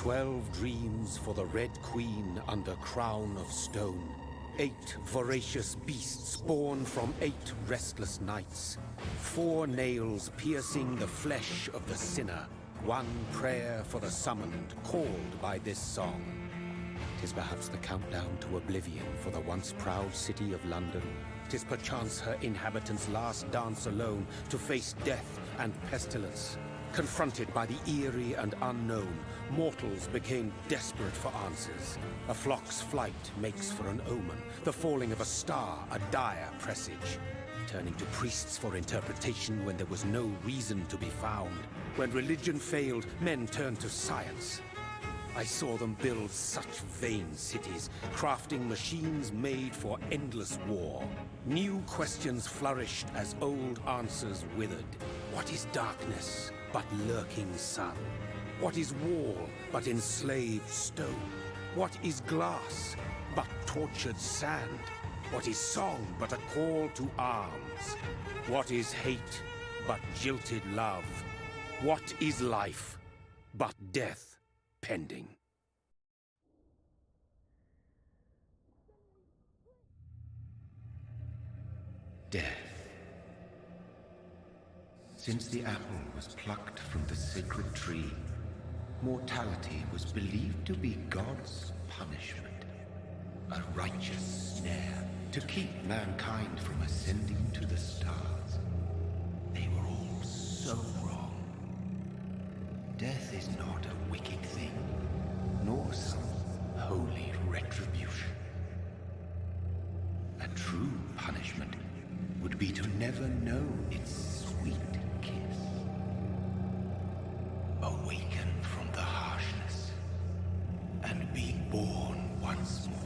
12 dreams for the Red Queen under crown of stone. 8 voracious beasts born from 8 restless nights. 4 nails piercing the flesh of the sinner. 1 prayer for the summoned, called by this song. 'Tis perhaps the countdown to oblivion for the once proud city of London. 'Tis perchance her inhabitants' last dance alone to face death and pestilence. Confronted by the eerie and unknown, mortals became desperate for answers. A flock's flight makes for an omen, the falling of a star a dire presage. Turning to priests for interpretation when there was no reason to be found. When religion failed, men turned to science. I saw them build such vain cities, crafting machines made for endless war. New questions flourished as old answers withered. What is darkness but lurking sun? What is wall but enslaved stone? What is glass but tortured sand? What is song but a call to arms? What is hate but jilted love? What is life but death pending? Death. Since the apple was plucked from the sacred tree, mortality was believed to be God's punishment. A righteous snare to keep mankind from ascending to the stars. They were all so wrong. Death is not a wicked thing, nor some holy retribution. A true punishment would be to never know its sweet kiss. Awaken from the harshness and be born once more.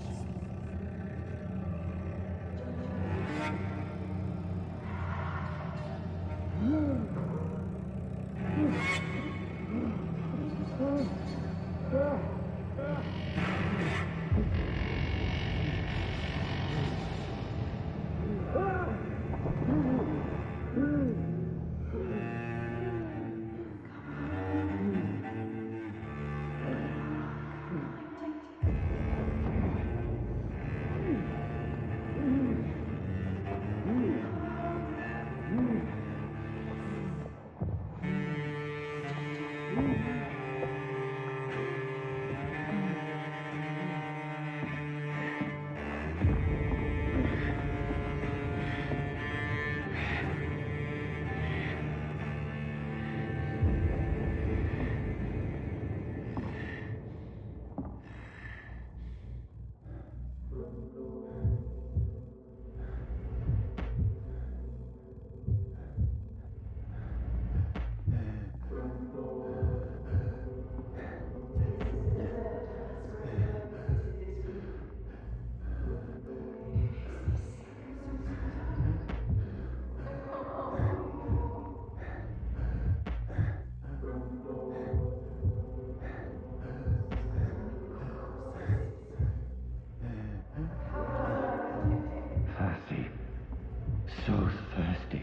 So thirsty.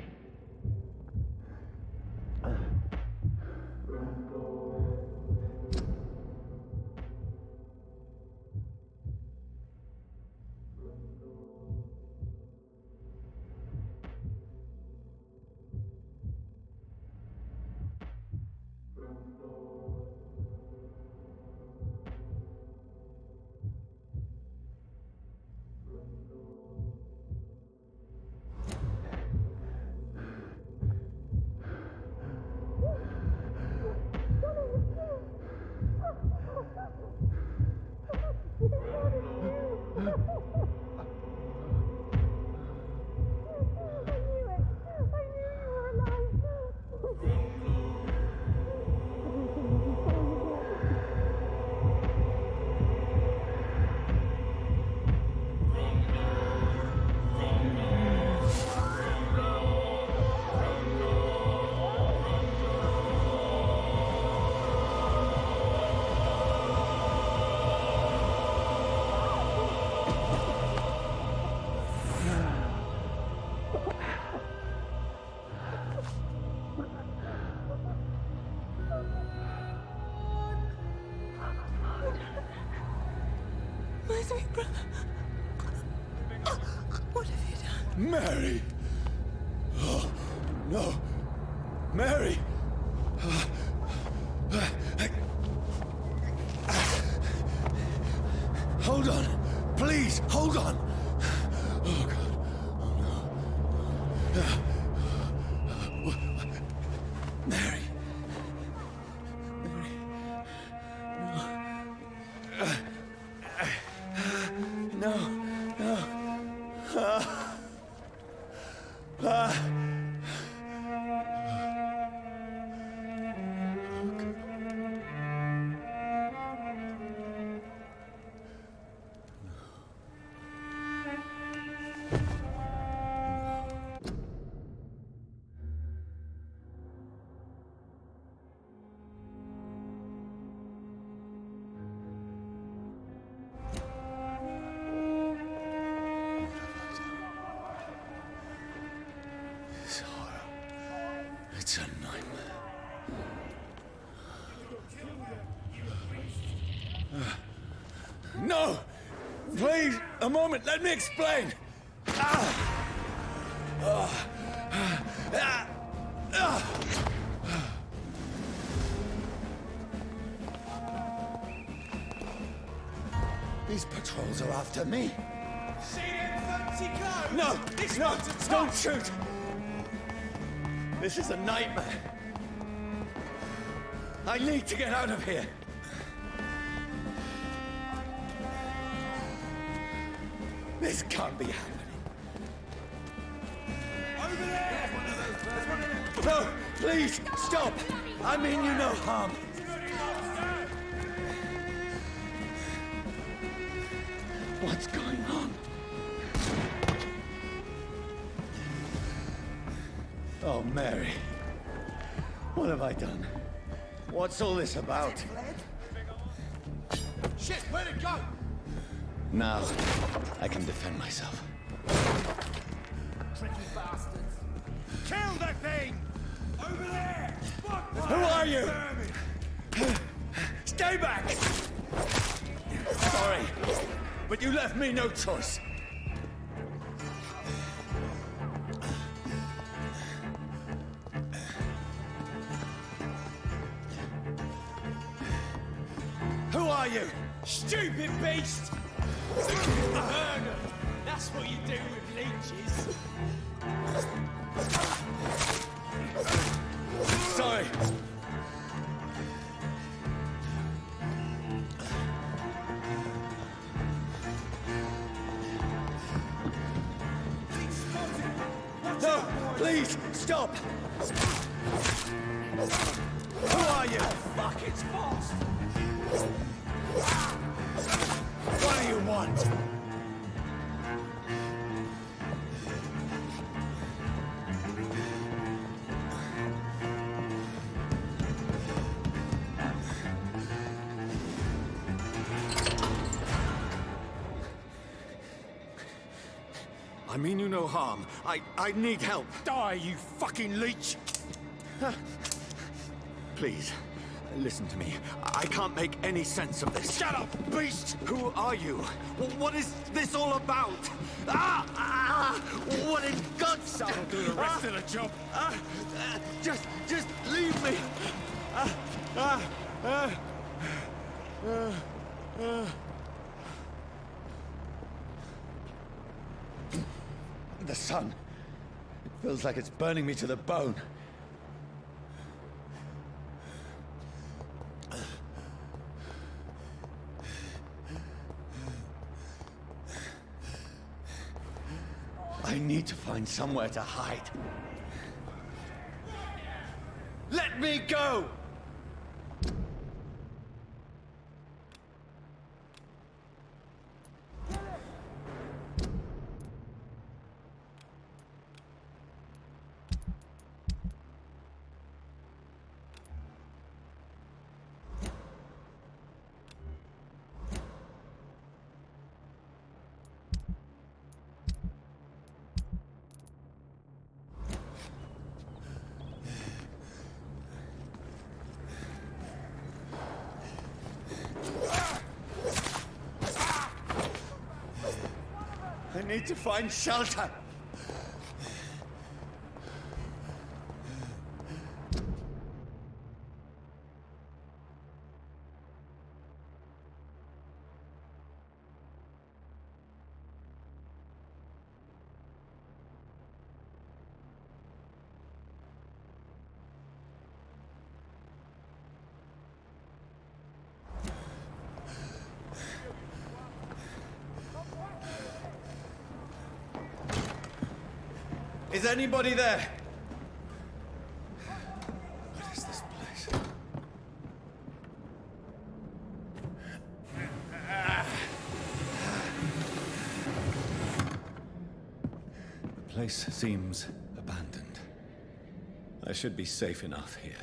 Mary! Oh, no. Mary! Hold on. Please, hold on. Oh, God. Oh, no. Mary. Mary. No. No. This horror. It's a nightmare. No! Please, a moment, let me explain! These patrols are after me. See them fancy clothes? No! This No! one's a Don't shoot! This is a nightmare. I need to get out of here. This can't be happening. Over there! No! Please! Stop! I mean you no harm. What's going on? Oh, Mary. What have I done? What's all this about? Shit, where'd it go? Now, I can defend myself. Tricky bastards. Kill that thing! Over there! Fuck the Who are you? vermin! Stay back! Sorry, but you left me no choice. Who are you? Stupid beast! Burger! That's what you do with leeches. Sorry. No, please, stop! Who are you? Fuck, it's fast! What do you want? I mean you no harm. I need help. Die, you fucking leech! Please, listen to me. I can't make any sense of this. Shut up, beast! Who are you? What is this all about? What in God's name? That'll do the rest of the job. Just leave me. The sun. It feels like it's burning me to the bone. I need to find somewhere to hide. Let me go! I need to find shelter. Is anybody there? What is this place? The place seems abandoned. I should be safe enough here.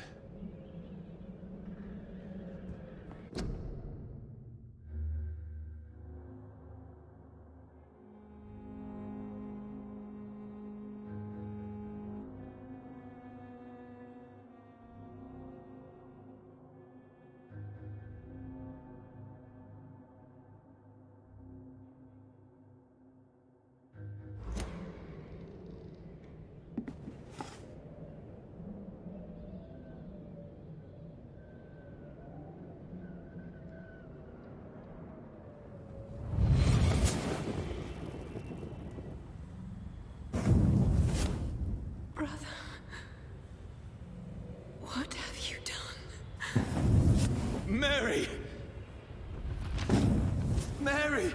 Brother, what have you done? Mary! Mary!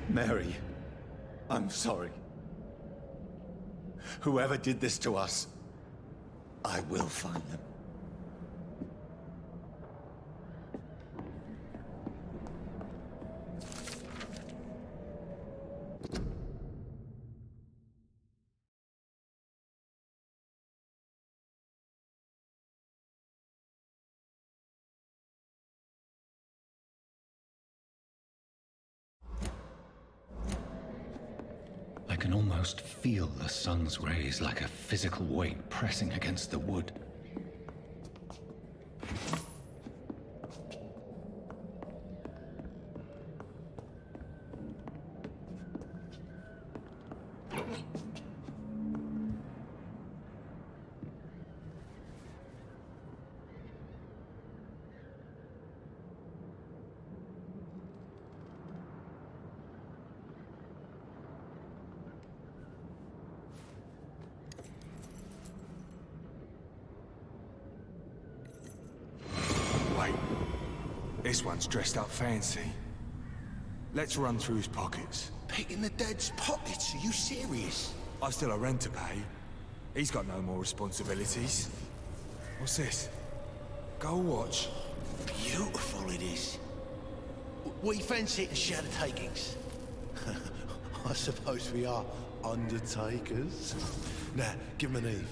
Mary, I'm sorry. Whoever did this to us, I will find them. I can almost feel the sun's rays like a physical weight pressing against the wood. Wait, this one's dressed up fancy. Let's run through his pockets. Picking the dead's pockets? Are you serious? I've still a rent to pay. He's got no more responsibilities. What's this? Gold watch. Beautiful it is. We fancy it and share the takings. I suppose we are undertakers. Now, give him an Eve.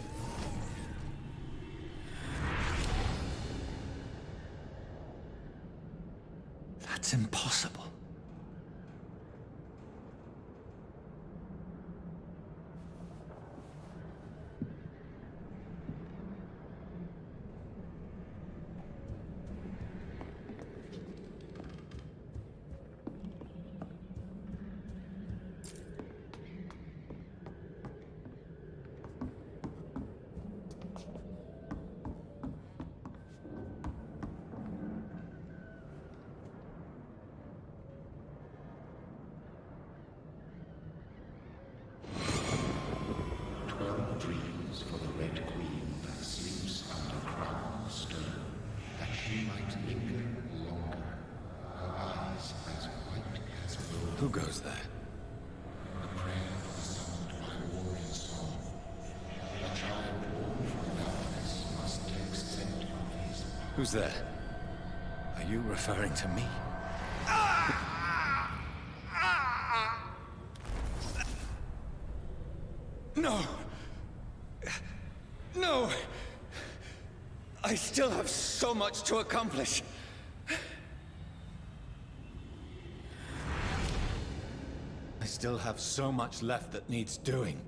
That's impossible. Dreams for the Red Queen that sleeps under crown of stone, that she might linger longer, her eyes as white as wool. Who goes there? A prayer summoned by warrior song. A child born from darkness must take scent of his power. Who's there? Are you referring to me? No! No! I still have so much to accomplish. I still have so much left that needs doing.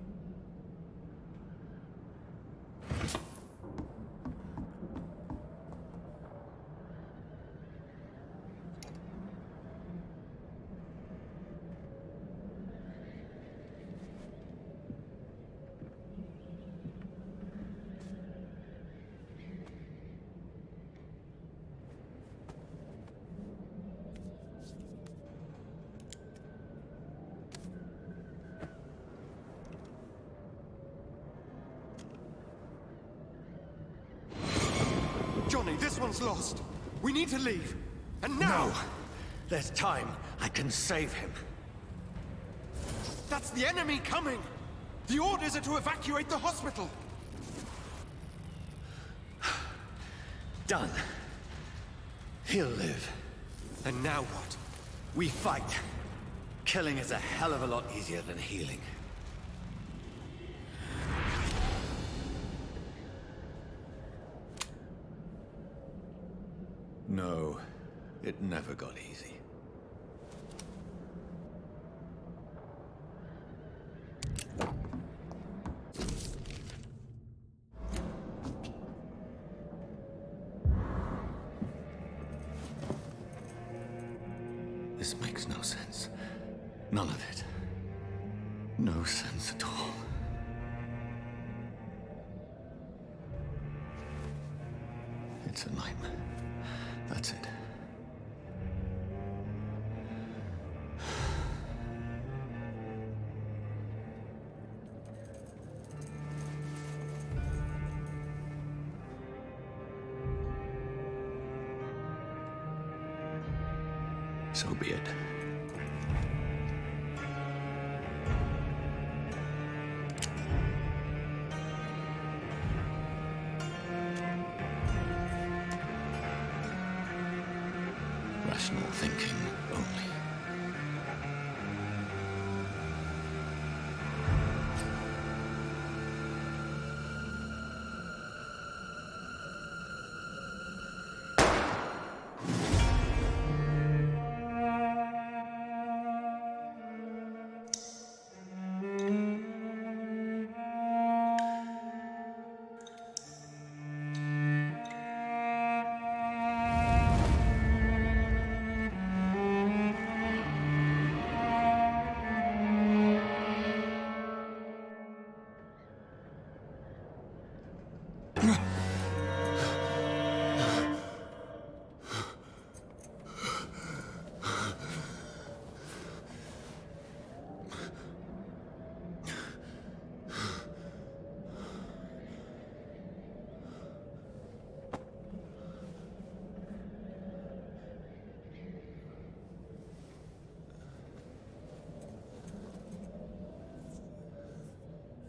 Surely this one's lost. We need to leave. And now! No! There's time. I can save him. That's the enemy coming! The orders are to evacuate the hospital! Done. He'll live. And now what? We fight. Killing is a hell of a lot easier than healing. No, it never got easy. This makes no sense. None of it. No sense at all. It's a nightmare. That's it. So be it. Rational thinking only.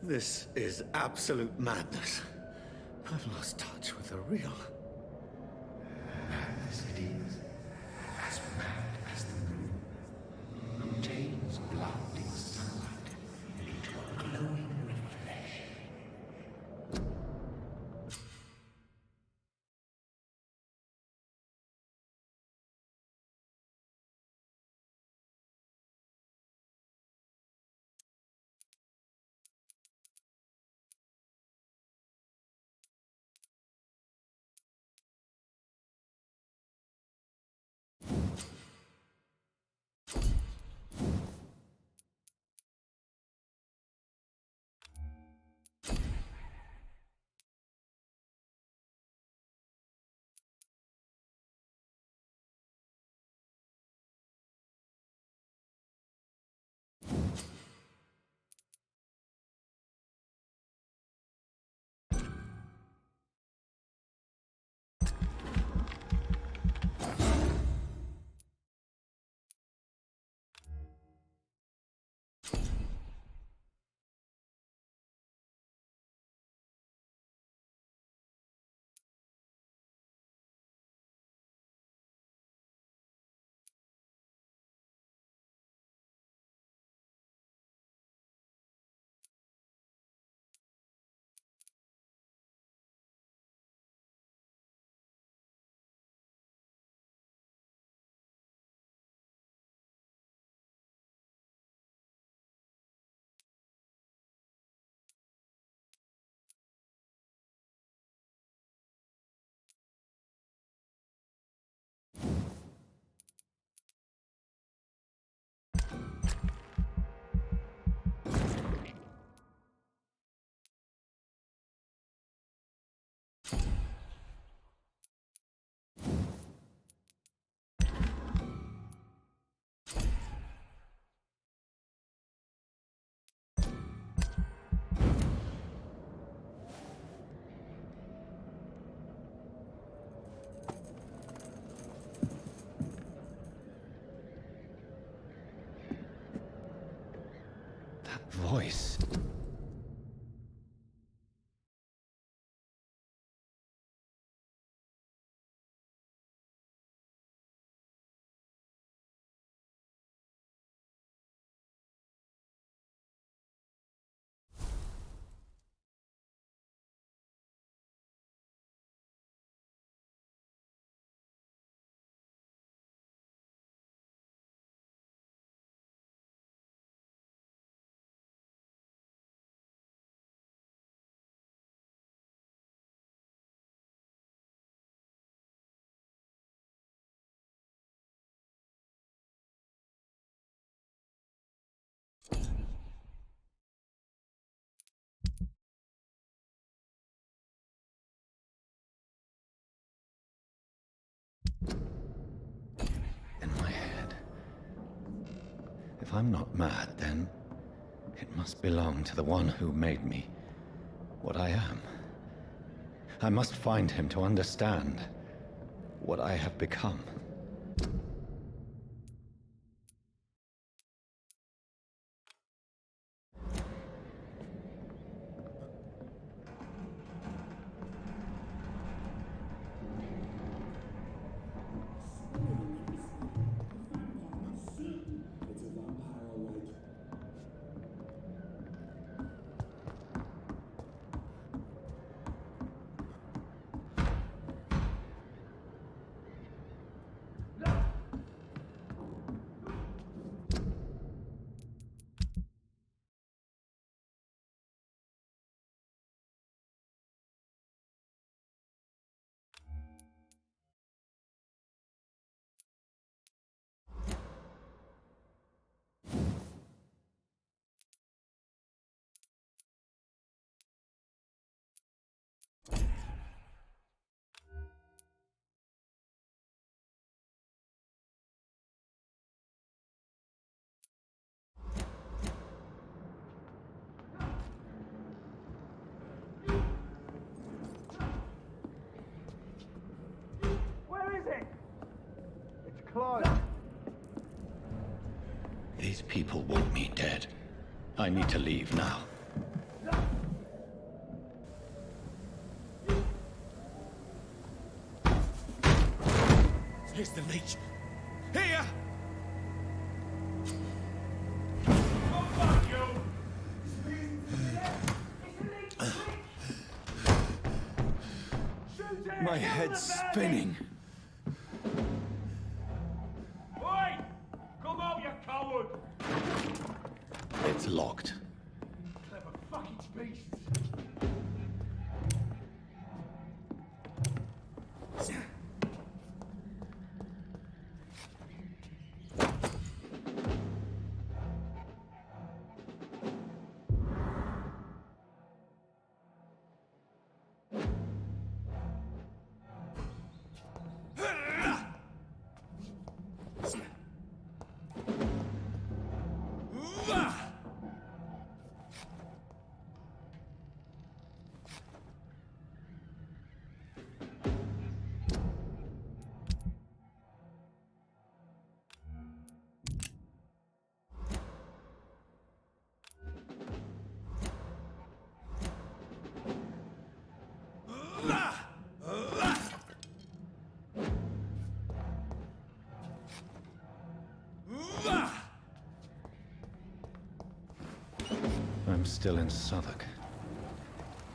This is absolute madness. I've lost touch with the real. Madness it is, as mad as the moon, who changes blinding sunlight into a glowing That voice. In my head. If I'm not mad, then it must belong to the one who made me what I am. I must find him to understand what I have become. These people want me dead. I need to leave now. Here's the leech. Here! My head's spinning. Oi! Come out, you coward! It's locked. Clever fucking beasts! I'm still in Southwark.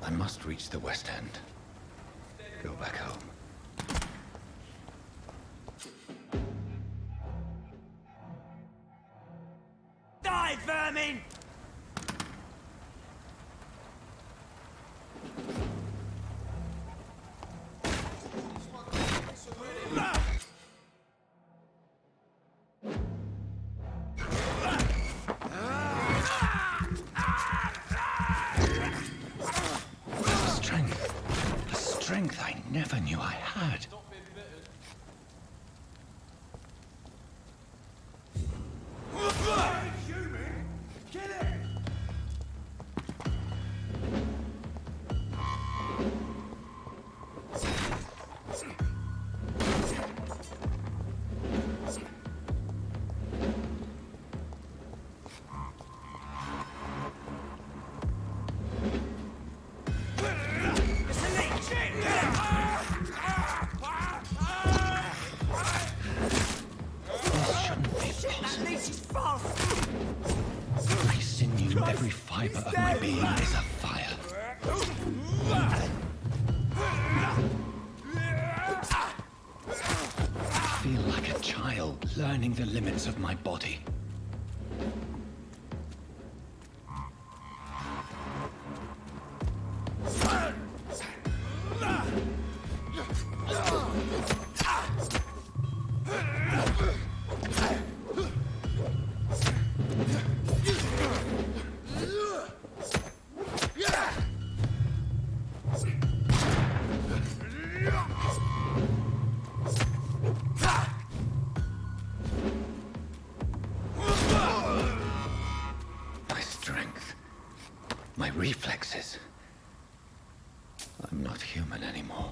I must reach the West End. Go back home. Die, vermin! The strength I never knew I had. Kill him! Every fiber of my being is afire. I feel like a child learning the limits of my body. My strength, my reflexes. I'm not human anymore.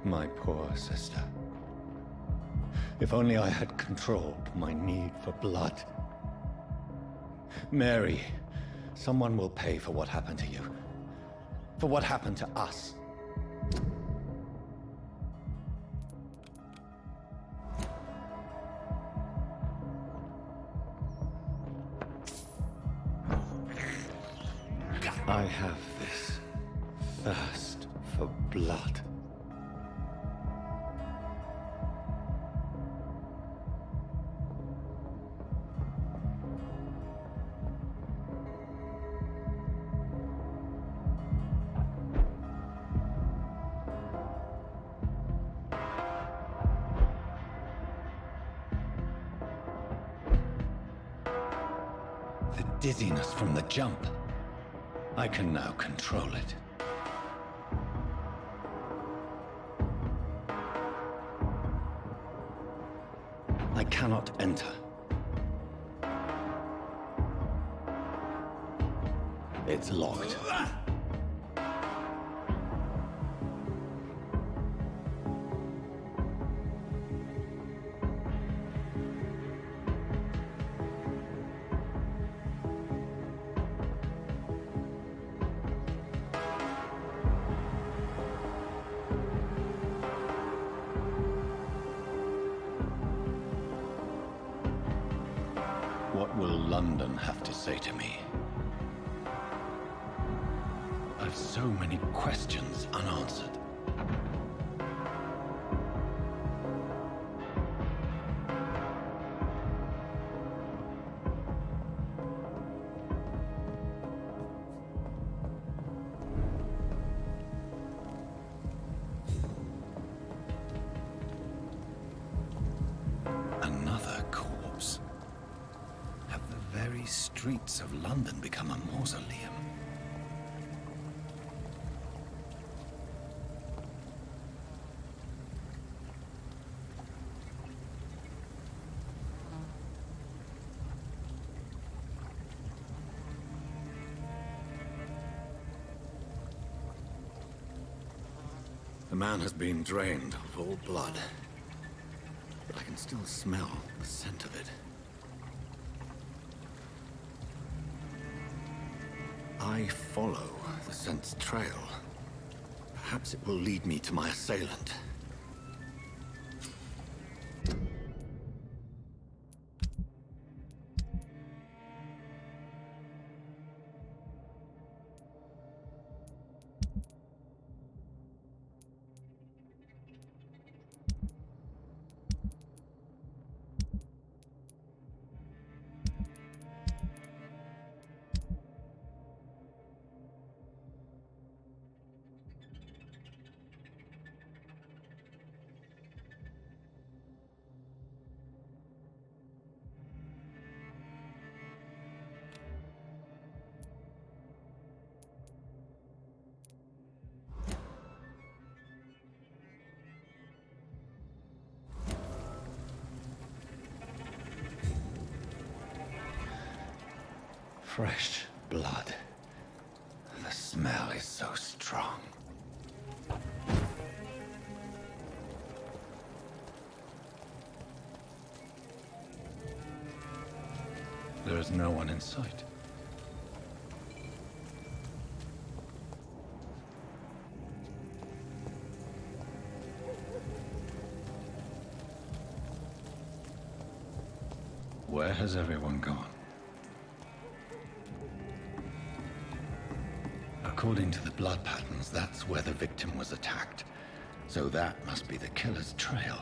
My poor sister. If only I had controlled my need for blood. Mary, someone will pay for what happened to you. For what happened to us. I have this thirst for blood. The dizziness from the jump. I can now control it. I cannot enter. It's locked. What will London have to say to me? I've so many questions unanswered. Another corpse. these streets of London become a mausoleum? The man has been drained of all blood, but I can still smell the scent of it. I follow the scent's trail. Perhaps it will lead me to my assailant. Fresh blood. The smell is so strong. There is no one in sight. Where has everyone gone? According to the blood patterns, that's where the victim was attacked. So that must be the killer's trail.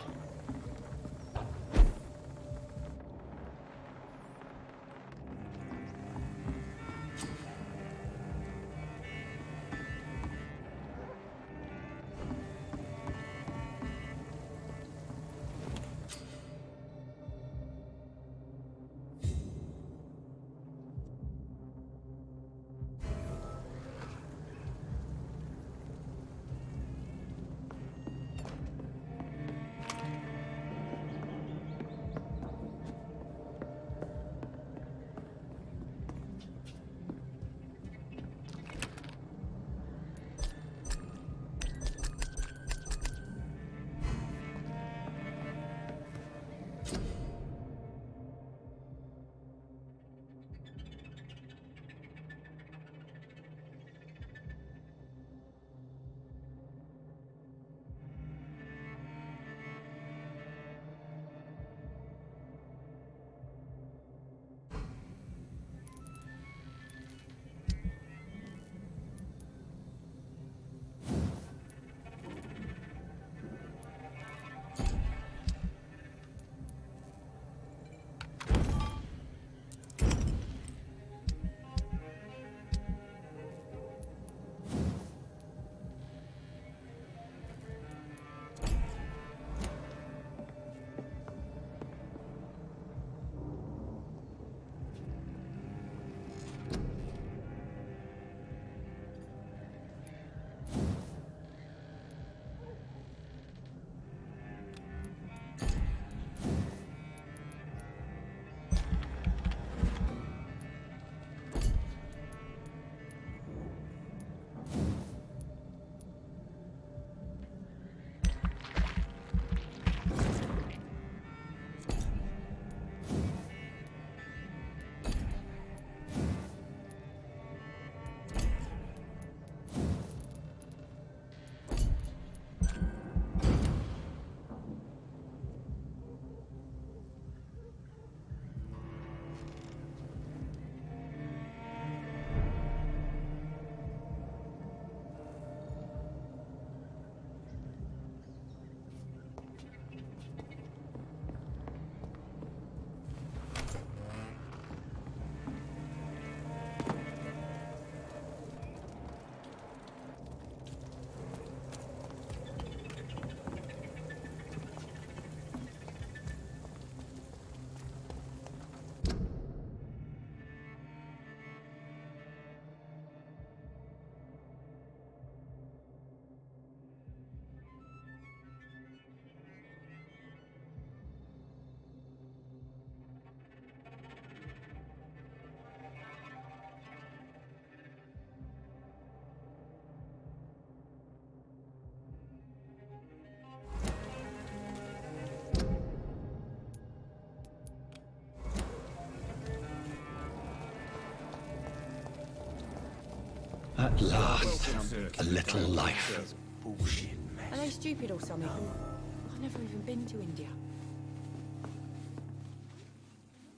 At last, a little life. Bullshit. Are they stupid or something? I've never even been to India.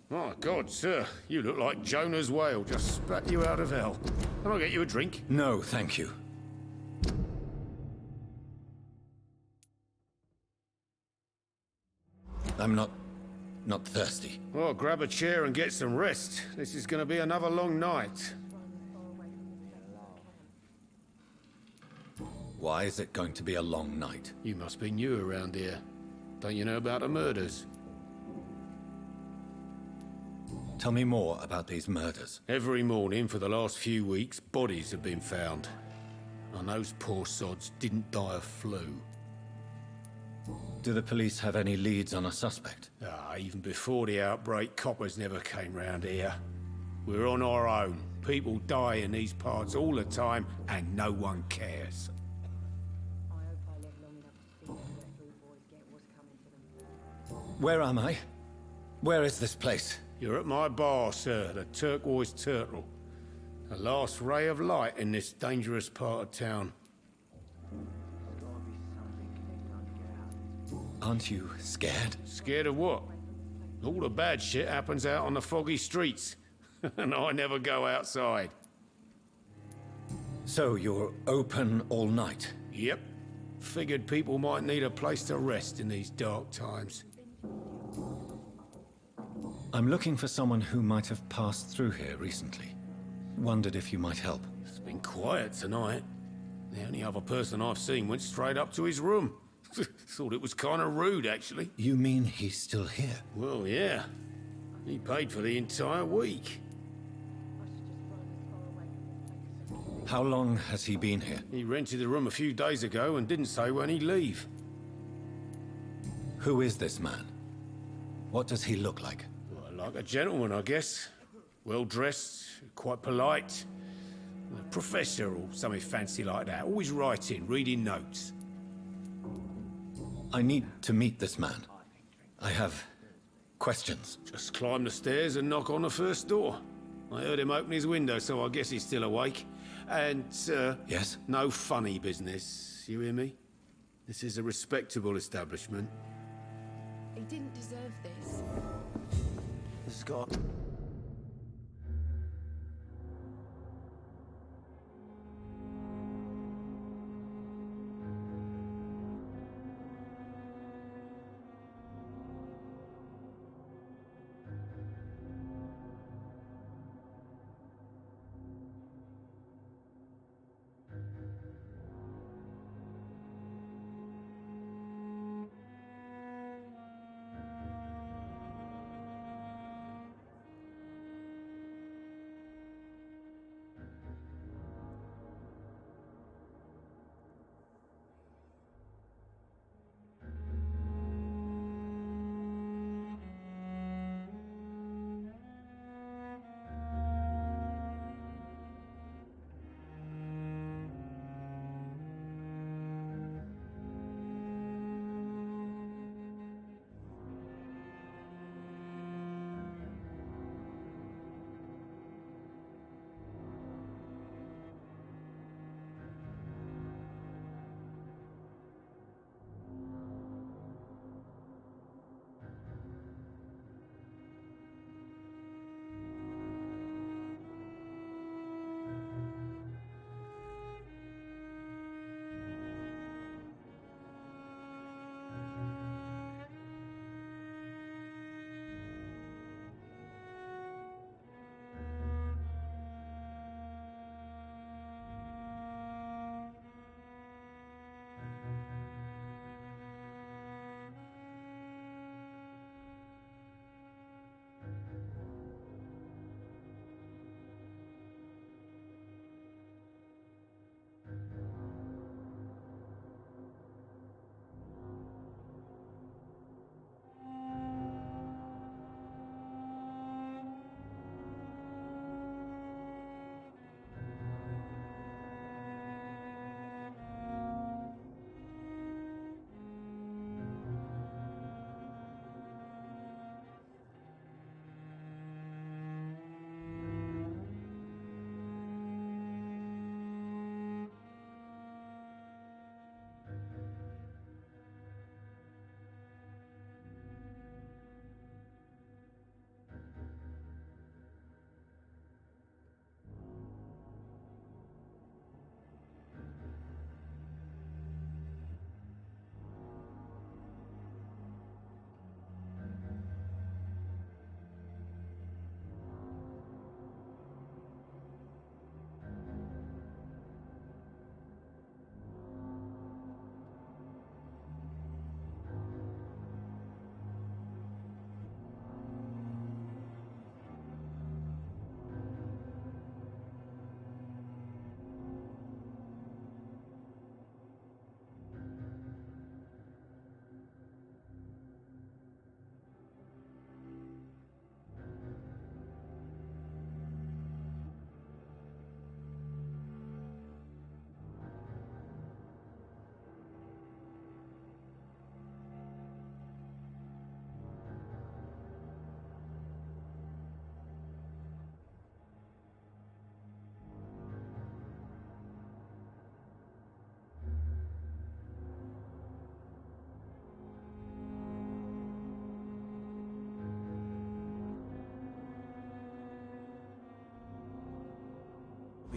My God, sir, you look like Jonah's whale just spat you out of hell. Can I get you a drink? No, thank you. I'm not thirsty. Well, grab a chair and get some rest. This is going to be another long night. Why is it going to be a long night? You must be new around here. Don't you know about the murders? Tell me more about these murders. Every morning for the last few weeks, bodies have been found. And those poor sods didn't die of flu. Do the police have any leads on a suspect? Even before the outbreak, coppers never came round here. We're on our own. People die in these parts all the time, and no one cares. Where am I? Where is this place? You're at my bar, sir, the Turquoise Turtle. The last ray of light in this dangerous part of town. Aren't you scared? Scared of what? All the bad shit happens out on the foggy streets. And I never go outside. So you're open all night? Yep. Figured people might need a place to rest in these dark times. I'm looking for someone who might have passed through here recently. Wondered if you might help. It's been quiet tonight. The only other person I've seen went straight up to his room. Thought it was kind of rude, actually. You mean he's still here? Well, yeah. He paid for the entire week. How long has he been here? He rented the room a few days ago and didn't say when he'd leave. Who is this man? What does he look like? Well, like a gentleman, I guess. Well-dressed, quite polite. A professor or something fancy like that. Always writing, reading notes. I need to meet this man. I have questions. Just climb the stairs and knock on the first door. I heard him open his window, so I guess he's still awake. And, Yes? no funny business. You hear me? This is a respectable establishment. He didn't deserve this. Scott.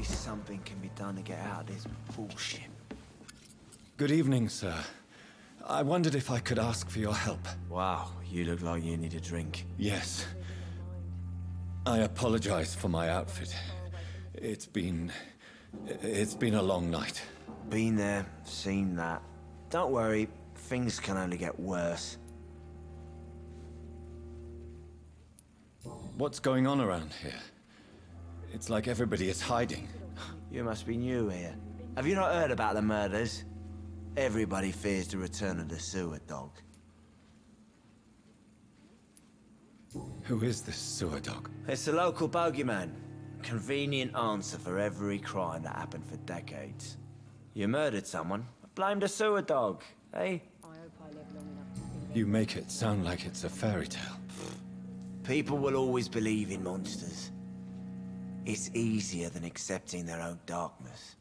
Maybe something can be done to get out of this bullshit. Good evening, sir. I wondered if I could ask for your help. Wow, you look like you need a drink. Yes. I apologize for my outfit. It's been a long night. Been there, seen that. Don't worry, things can only get worse. What's going on around here? It's like everybody is hiding. You must be new here. Have you not heard about the murders? Everybody fears the return of the sewer dog. Who is this sewer dog? It's the local bogeyman. Convenient answer for every crime that happened for decades. You murdered someone, blame the sewer dog, eh? I hope I live long enough to see You make it sound like it's a fairy tale. People will always believe in monsters. It's easier than accepting their own darkness.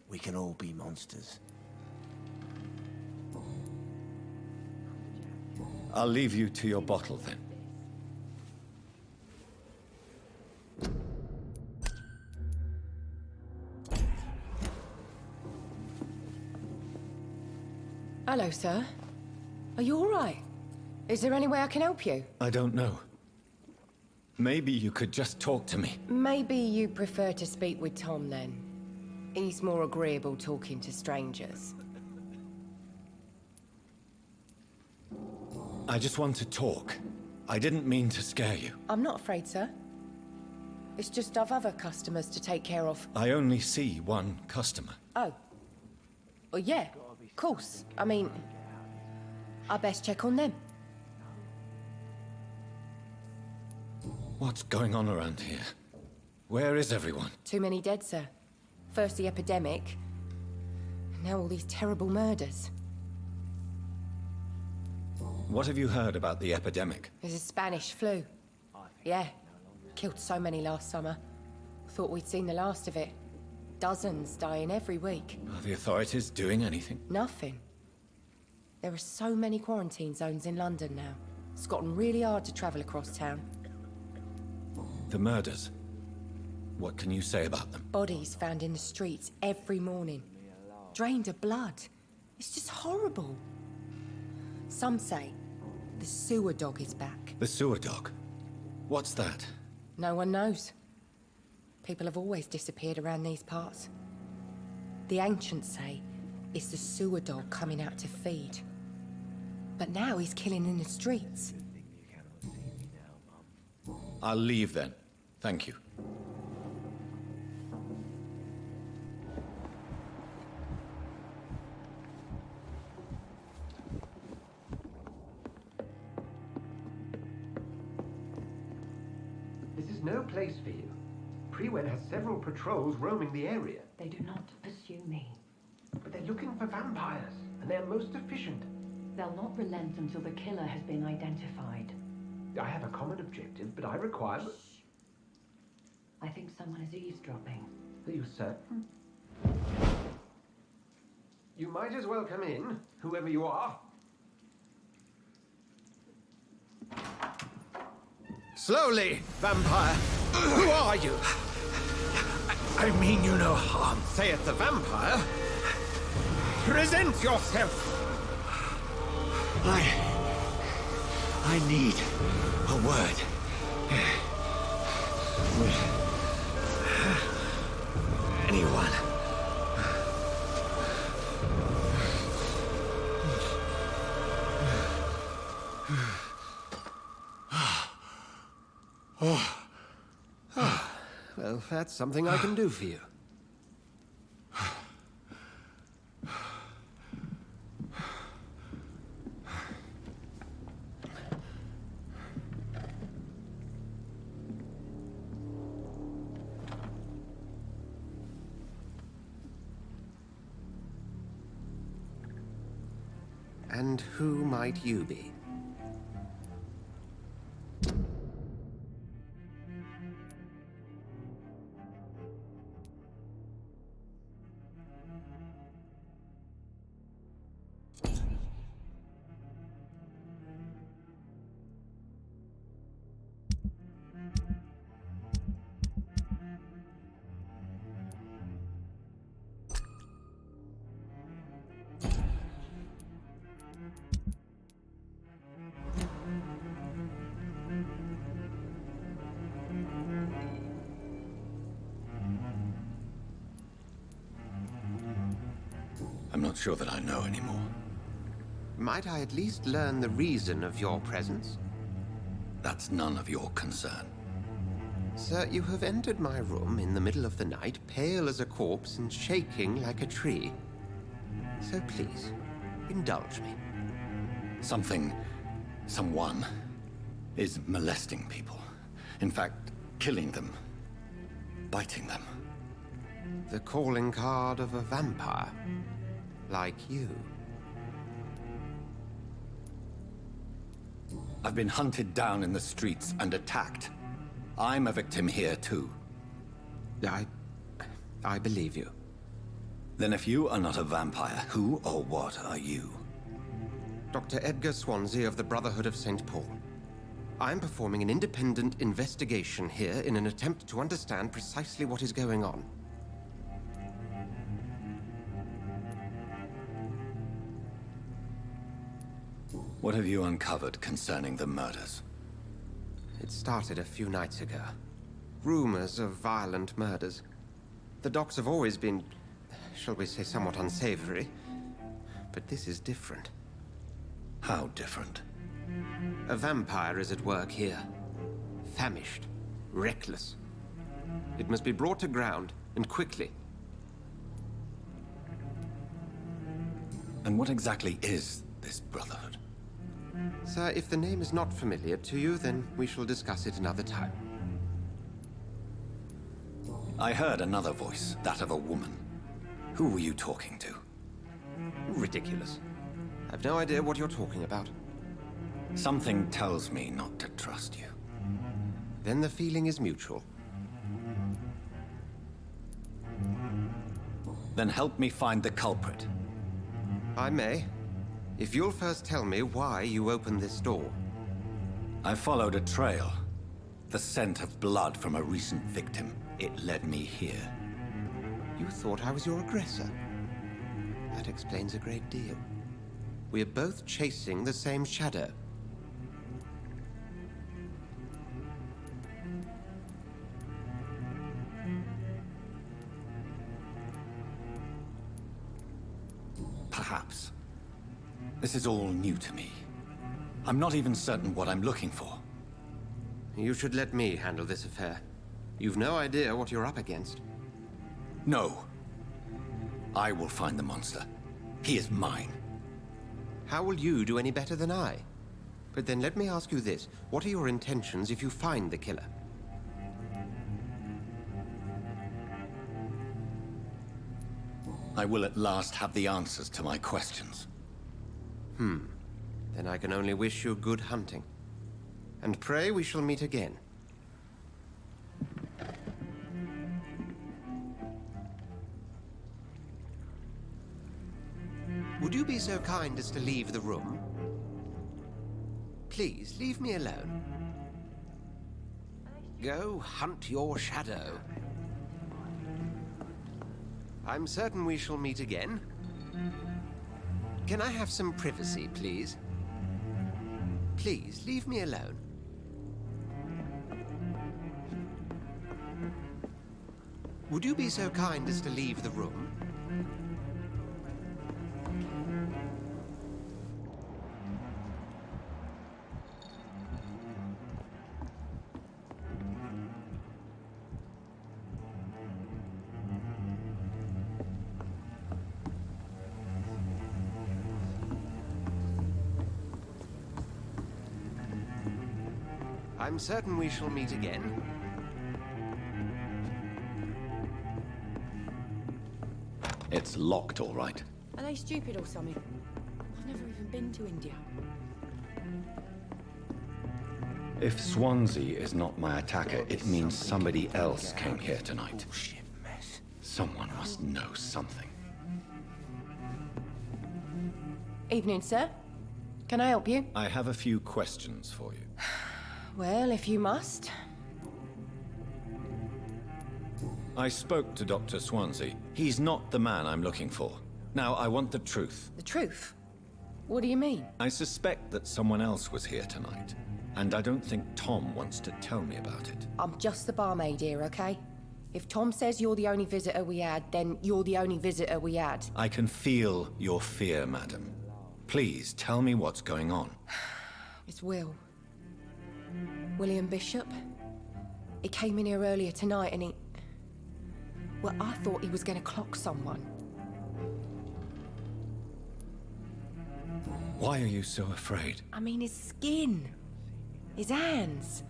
We can all be monsters. I'll leave you to your bottle then. Hello, sir. Are you all right? Is there any way I can help you? I don't know. Maybe you could just talk to me. Maybe you prefer to speak with Tom, then. He's more agreeable talking to strangers. I just want to talk. I didn't mean to scare you. I'm not afraid, sir. It's just I've other customers to take care of. I only see one customer. Oh. Well, yeah, of course. I mean, I best check on them. What's going on around here? Where is everyone? Too many dead, sir. First the epidemic, now all these terrible murders. What have you heard about the epidemic? There's a Spanish flu. Yeah, killed so many last summer. Thought we'd seen the last of it. Dozens dying every week. Are the authorities doing anything? Nothing. There are so many quarantine zones in London now. It's gotten really hard to travel across town. The murders. What can you say about them? Bodies found in the streets every morning. Drained of blood. It's just horrible. Some say the sewer dog is back. The sewer dog? What's that? No one knows. People have always disappeared around these parts. The ancients say it's the sewer dog coming out to feed. But now he's killing in the streets. I'll leave then. Thank you. This is no place for you. Prewen has several patrols roaming the area. They do not pursue me. But they're looking for vampires, and they're most efficient. They'll not relent until the killer has been identified. I have a common objective, but I require... I think someone is eavesdropping. Are you certain? You might as well come in, whoever you are. Slowly, vampire! Who are you? I mean you no harm. Saith the vampire. Present yourself! I need a word. With anyone. Well, that's something I can do for you. And who might you be? I'm not sure that I know anymore. Might I at least learn the reason of your presence? That's none of your concern. Sir, you have entered my room in the middle of the night, pale as a corpse and shaking like a tree. So please, indulge me. Someone is molesting people. In fact, killing them. Biting them. The calling card of a vampire. Like you. I've been hunted down in the streets and attacked. I'm a victim here, too. I believe you. Then if you are not a vampire, who or what are you? Dr. Edgar Swansea of the Brotherhood of St. Paul. I'm performing an independent investigation here in an attempt to understand precisely what is going on. What have you uncovered concerning the murders? It started a few nights ago. Rumors of violent murders. The docks have always been, shall we say, somewhat unsavory. But this is different. How different? A vampire is at work here. Famished. Reckless. It must be brought to ground, and quickly. And what exactly is this Brotherhood? Sir, if the name is not familiar to you, then we shall discuss it another time. I heard another voice, that of a woman. Who were you talking to? Ridiculous. I've no idea what you're talking about. Something tells me not to trust you. Then the feeling is mutual. Then help me find the culprit. I may. If you'll first tell me why you opened this door. I followed a trail. The scent of blood from a recent victim. It led me here. You thought I was your aggressor. That explains a great deal. We're both chasing the same shadow. Perhaps. This is all new to me. I'm not even certain what I'm looking for. You should let me handle this affair. You've no idea what you're up against. No. I will find the monster. He is mine. How will you do any better than I? But then let me ask you this. What are your intentions if you find the killer? I will at last have the answers to my questions. Then I can only wish you good hunting. And pray we shall meet again. Would you be so kind as to leave the room? Please, leave me alone. Go hunt your shadow. I'm certain we shall meet again. Can I have some privacy, please? Please, leave me alone. Would you be so kind as to leave the room? I'm certain we shall meet again. It's locked, all right. Are they stupid or something? I've never even been to India. If Swansea is not my attacker, it means somebody else came here tonight. Bullshit mess. Someone must know something. Evening, sir. Can I help you? I have a few questions for you. Well, if you must. I spoke to Dr. Swansea. He's not the man I'm looking for. Now, I want the truth. The truth? What do you mean? I suspect that someone else was here tonight, and I don't think Tom wants to tell me about it. I'm just the barmaid here, okay? If Tom says you're the only visitor we had, then you're the only visitor we had. I can feel your fear, madam. Please, tell me what's going on. It's Will. William Bishop. He came in here earlier tonight and he... Well, I thought he was gonna clock someone. Why are you so afraid? I mean, his skin. His hands.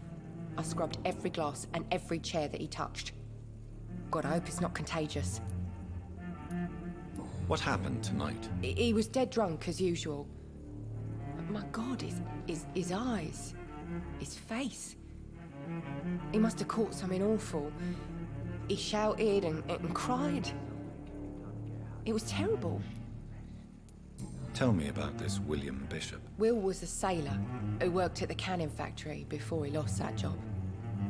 I scrubbed every glass and every chair that he touched. God, I hope it's not contagious. What happened tonight? He was dead drunk, as usual. But my God, his eyes. His face. He must have caught something awful. He shouted and cried. It was terrible. Tell me about this William Bishop. Will was a sailor who worked at the cannon factory before he lost that job.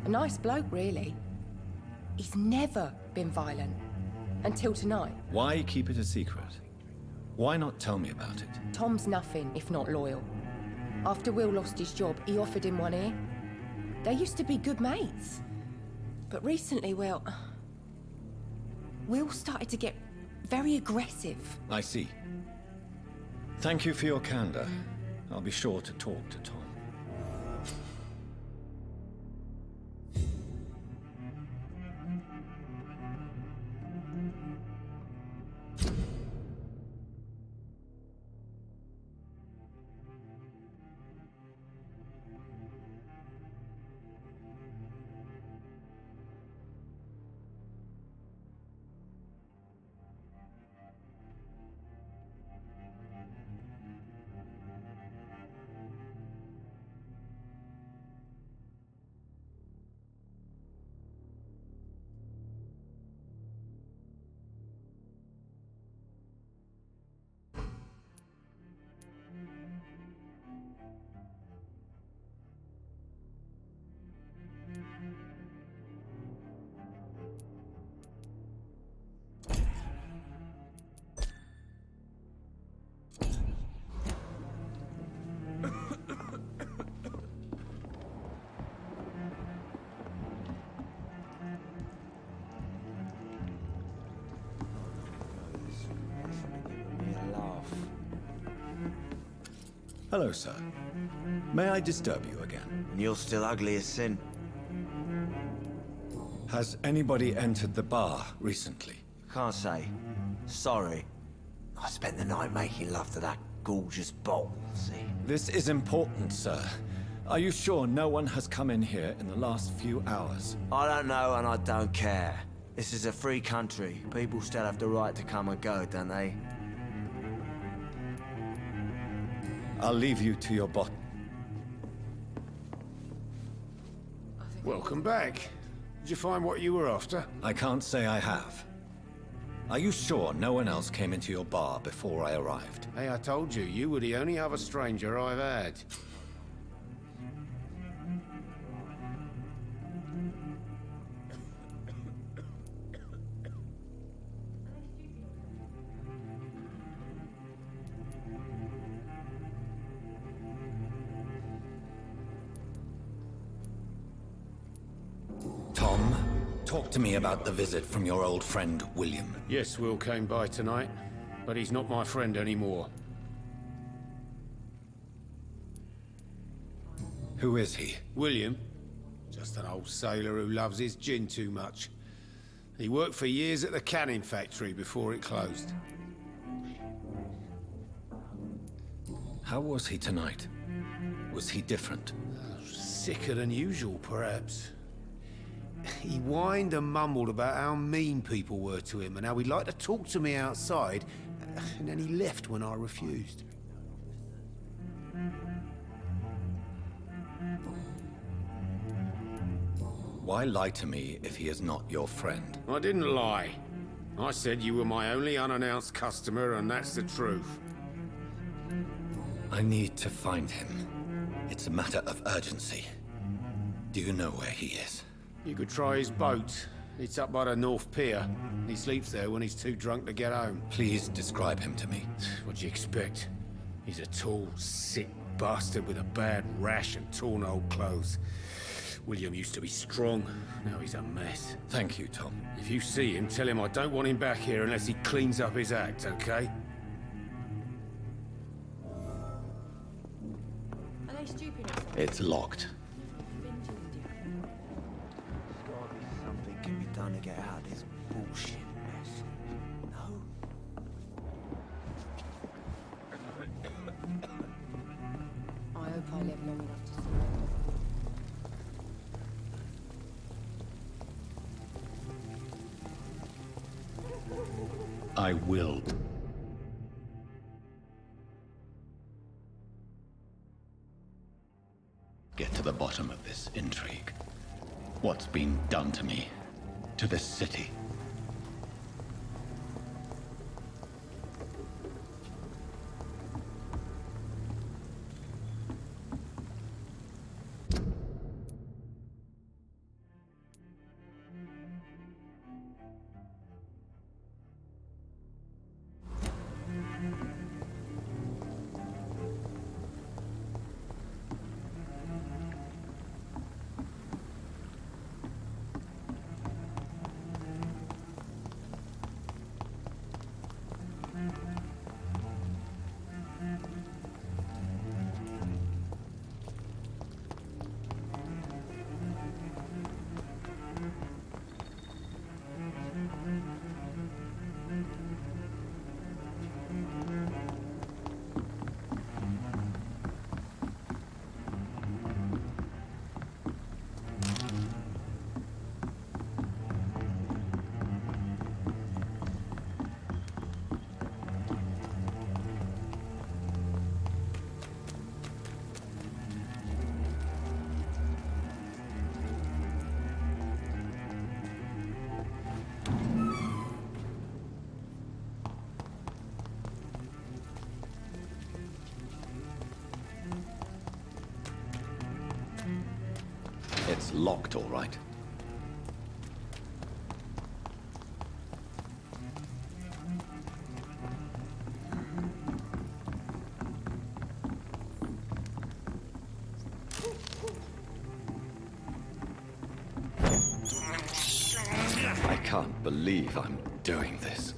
A nice bloke, really. He's never been violent. Until tonight. Why keep it a secret? Why not tell me about it? Tom's nothing if not loyal. After Will lost his job, he offered him one ear. They used to be good mates. But recently, well... Will started to get very aggressive. I see. Thank you for your candor. I'll be sure to talk to Tom. Hello, sir. May I disturb you again? And you're still ugly as sin. Has anybody entered the bar recently? Can't say. Sorry. I spent the night making love to that gorgeous bottle, see? This is important, sir. Are you sure no one has come in here in the last few hours? I don't know and I don't care. This is a free country. People still have the right to come and go, don't they? I'll leave you to your bot. Welcome back. Did you find what you were after? I can't say I have. Are you sure no one else came into your bar before I arrived? Hey, I told you, you were the only other stranger I've had. Tom, talk to me about the visit from your old friend, William. Yes, Will came by tonight, but he's not my friend anymore. Who is he? William? Just an old sailor who loves his gin too much. He worked for years at the cannon factory before it closed. How was he tonight? Was he different? Sicker than usual, perhaps. He whined and mumbled about how mean people were to him and how he'd like to talk to me outside, and then he left when I refused. Why lie to me if he is not your friend? I didn't lie. I said you were my only unannounced customer, and that's the truth. I need to find him. It's a matter of urgency. Do you know where he is? You could try his boat. It's up by the North Pier. He sleeps there when he's too drunk to get home. Please describe him to me. What'd you expect? He's a tall, sick bastard with a bad rash and torn old clothes. William used to be strong. Now he's a mess. Thank you, Tom. If you see him, tell him I don't want him back here unless he cleans up his act, okay? Are they stupid or something? It's locked. Been to India. There's gotta be something can be done to get out of this bullshit mess. No? I hope I live long enough to see. I will. Get to the bottom of this intrigue. What's been done to me? To this city? It's locked, all right. I can't believe I'm doing this.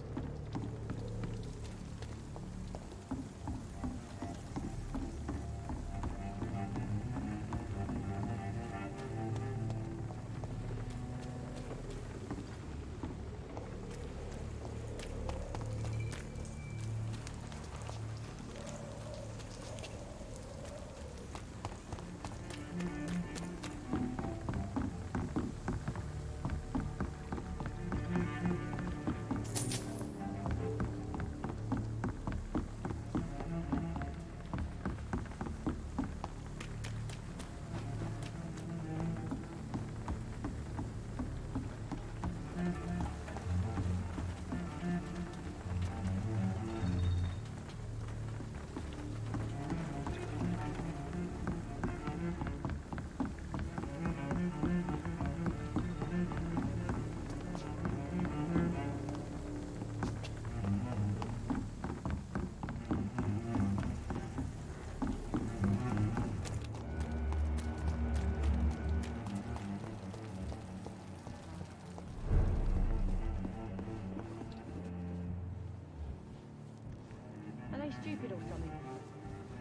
Are they stupid or something?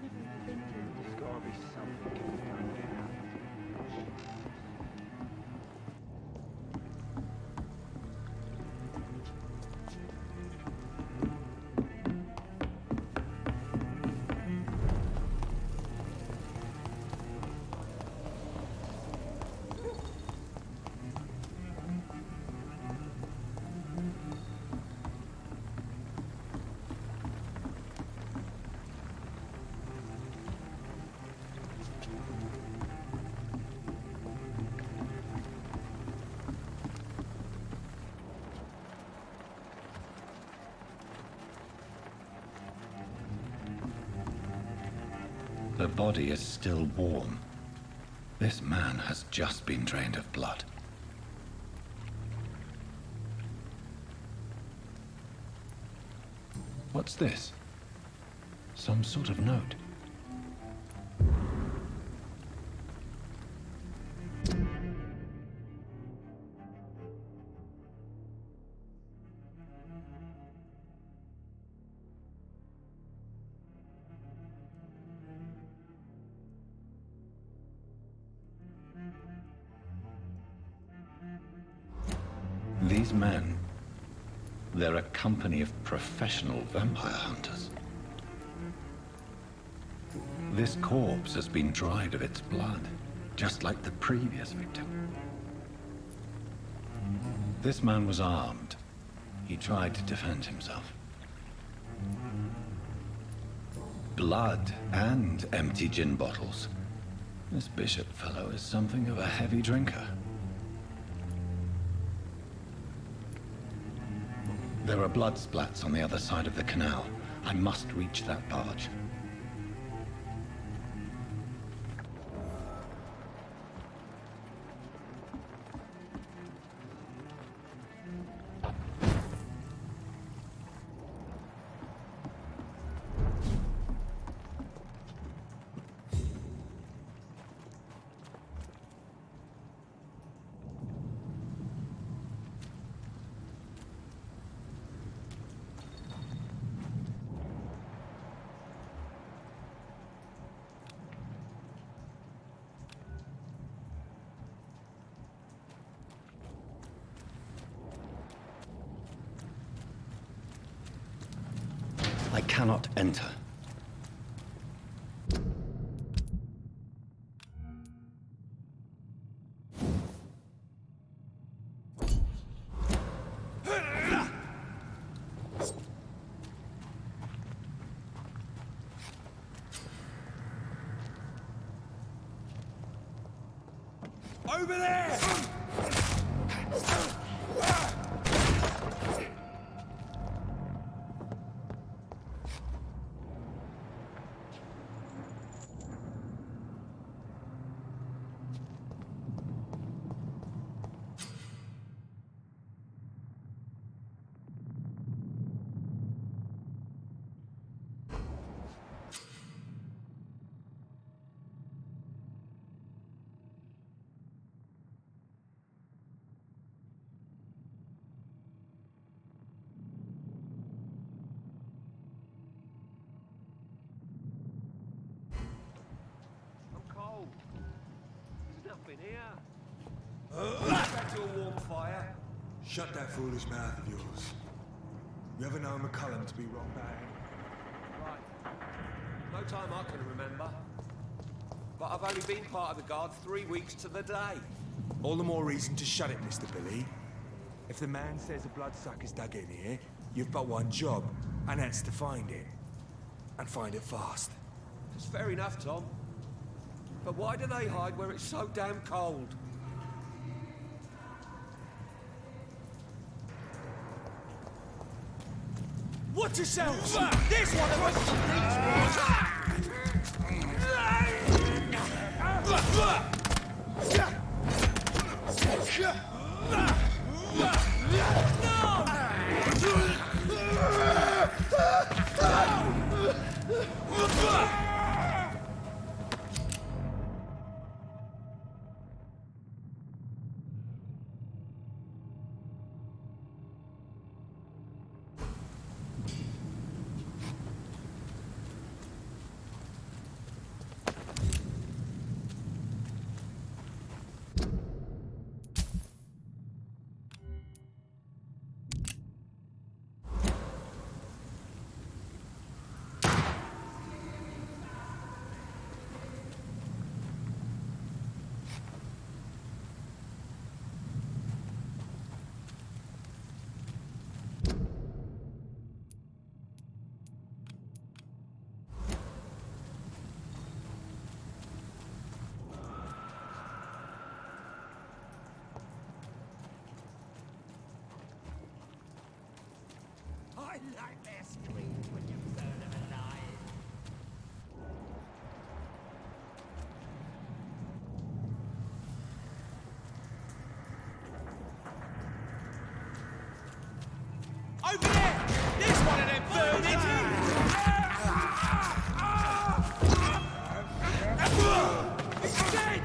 Never been to India. There's gotta be something can be done to get out of this. The body is still warm. This man has just been drained of blood. What's this? Some sort of note. These men, they're a company of professional vampire hunters. This corpse has been dried of its blood, just like the previous victim. This man was armed. He tried to defend himself. Blood and empty gin bottles. This Bishop fellow is something of a heavy drinker. There are blood splats on the other side of the canal. I must reach that barge. I cannot enter. Over there! Back to a warm fire. Shut that foolish mouth of yours. You ever know McCullum to be wrong about him? Right. No time I can remember. But I've only been part of the guard 3 weeks to the day. All the more reason to shut it, Mr. Billy. If the man says a bloodsucker's dug in here, you've but one job, and that's to find it. And find it fast. It's fair enough, Tom. But why do they hide where it's so damn cold? Watch yourselves! There's one of I like their screams when you burn them alive. Over there! There's one of them burning! He's dead!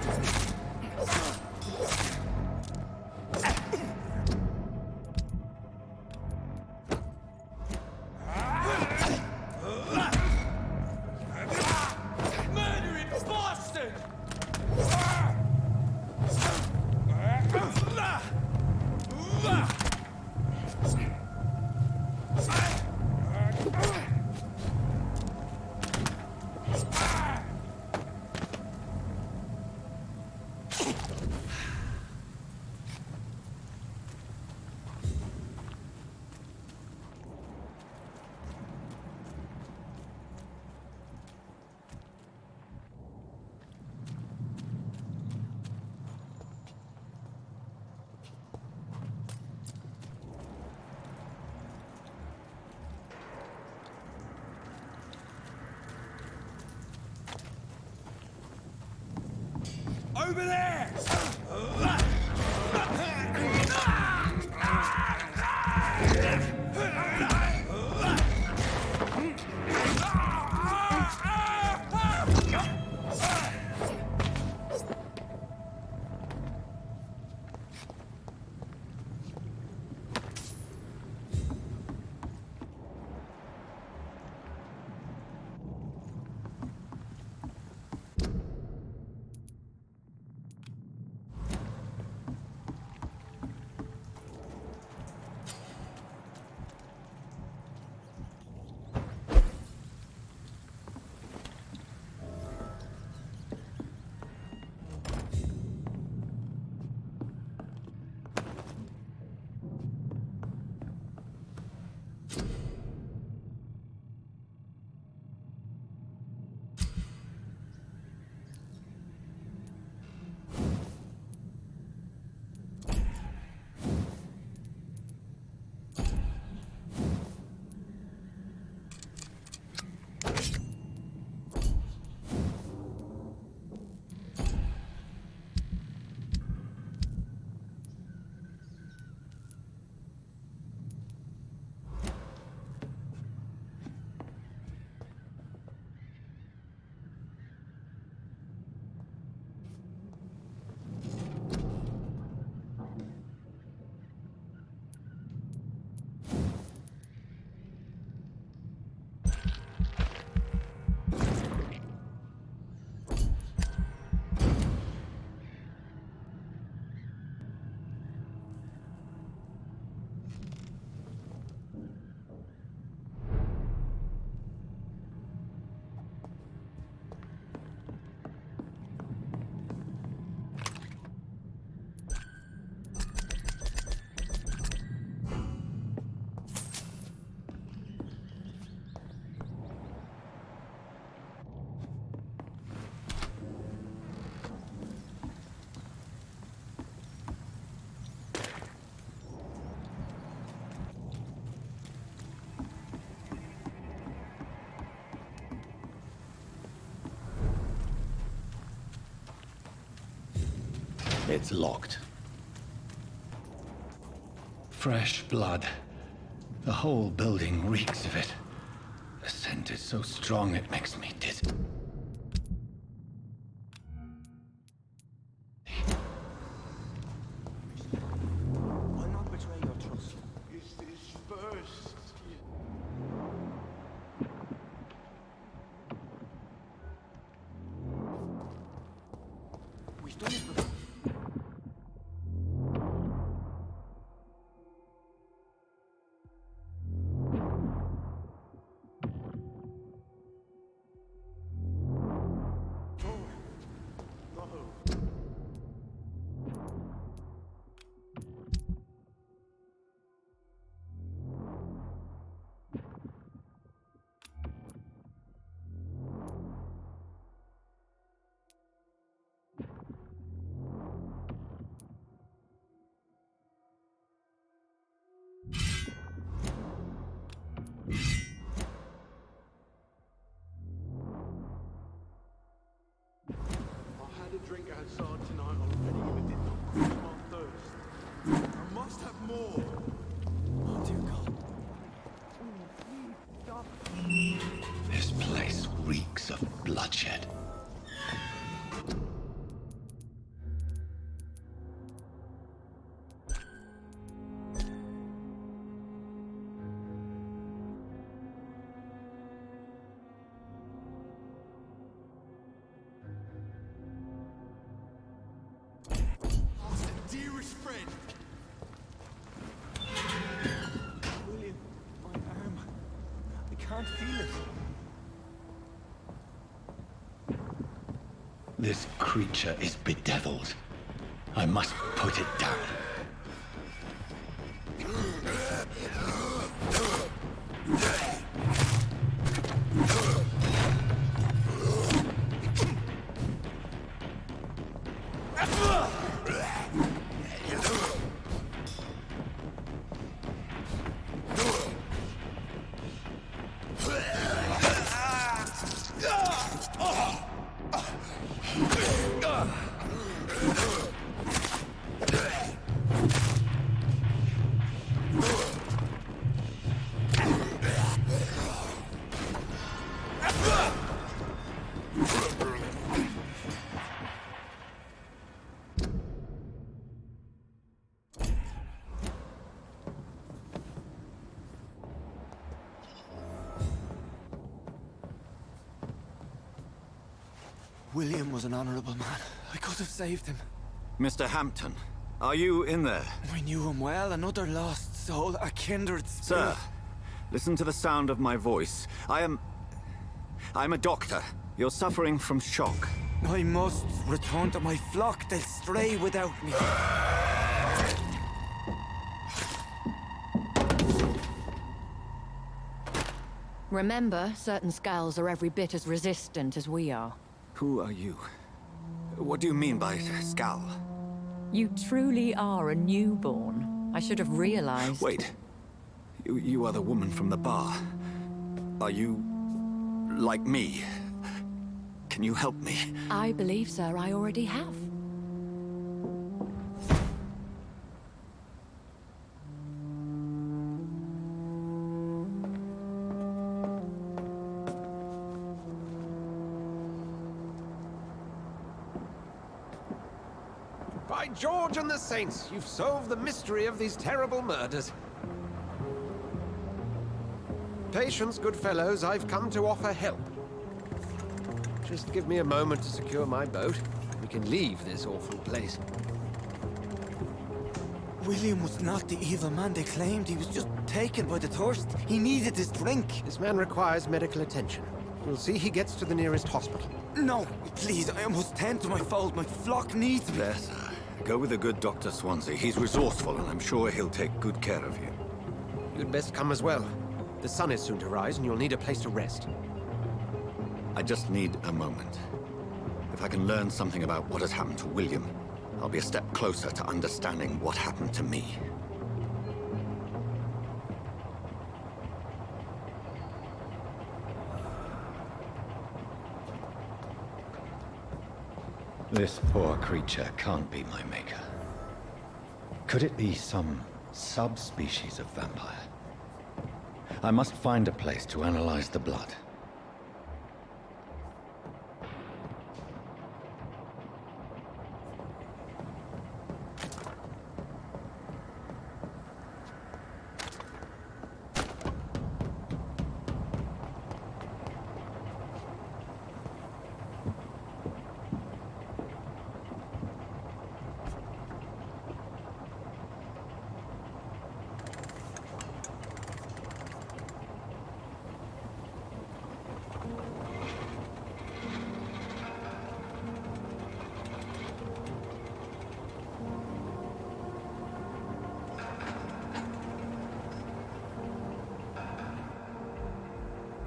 Murdering bastard! Over there! It's locked. Fresh blood. The whole building reeks of it. The scent is so strong it makes me dizzy. Why not betray your trust? Is this first? We've done it before. I had a drink outside tonight already, but did not quench my thirst. I must have more. Oh, dear God. This place reeks of bloodshed. Dearest friend. William, my arm. I can't feel it. This creature is bedeviled. I must put it down. William was an honorable man. I could have saved him. Mr. Hampton, are you in there? We knew him well, another lost soul, a kindred spirit. Sir, listen to the sound of my voice. I'm a doctor. You're suffering from shock. I must return to my flock. They'll stray without me. Remember, certain skulls are every bit as resistant as we are. Who are you? What do you mean by Skal? You truly are a newborn. I should have realized. Wait. You are the woman from the bar. Are you... like me? Can you help me? I believe, sir, I already have. By George and the Saints, you've solved the mystery of these terrible murders. Patience, good fellows, I've come to offer help. Just give me a moment to secure my boat. We can leave this awful place. William was not the evil man they claimed. He was just taken by the thirst. He needed his drink. This man requires medical attention. We'll see he gets to the nearest hospital. No, please, I must tend to my fold. My flock needs me. There, sir. Go with the good Dr. Swansea. He's resourceful, and I'm sure he'll take good care of you. You'd best come as well. The sun is soon to rise, and you'll need a place to rest. I just need a moment. If I can learn something about what has happened to William, I'll be a step closer to understanding what happened to me. This poor creature can't be my maker. Could it be some subspecies of vampire? I must find a place to analyze the blood.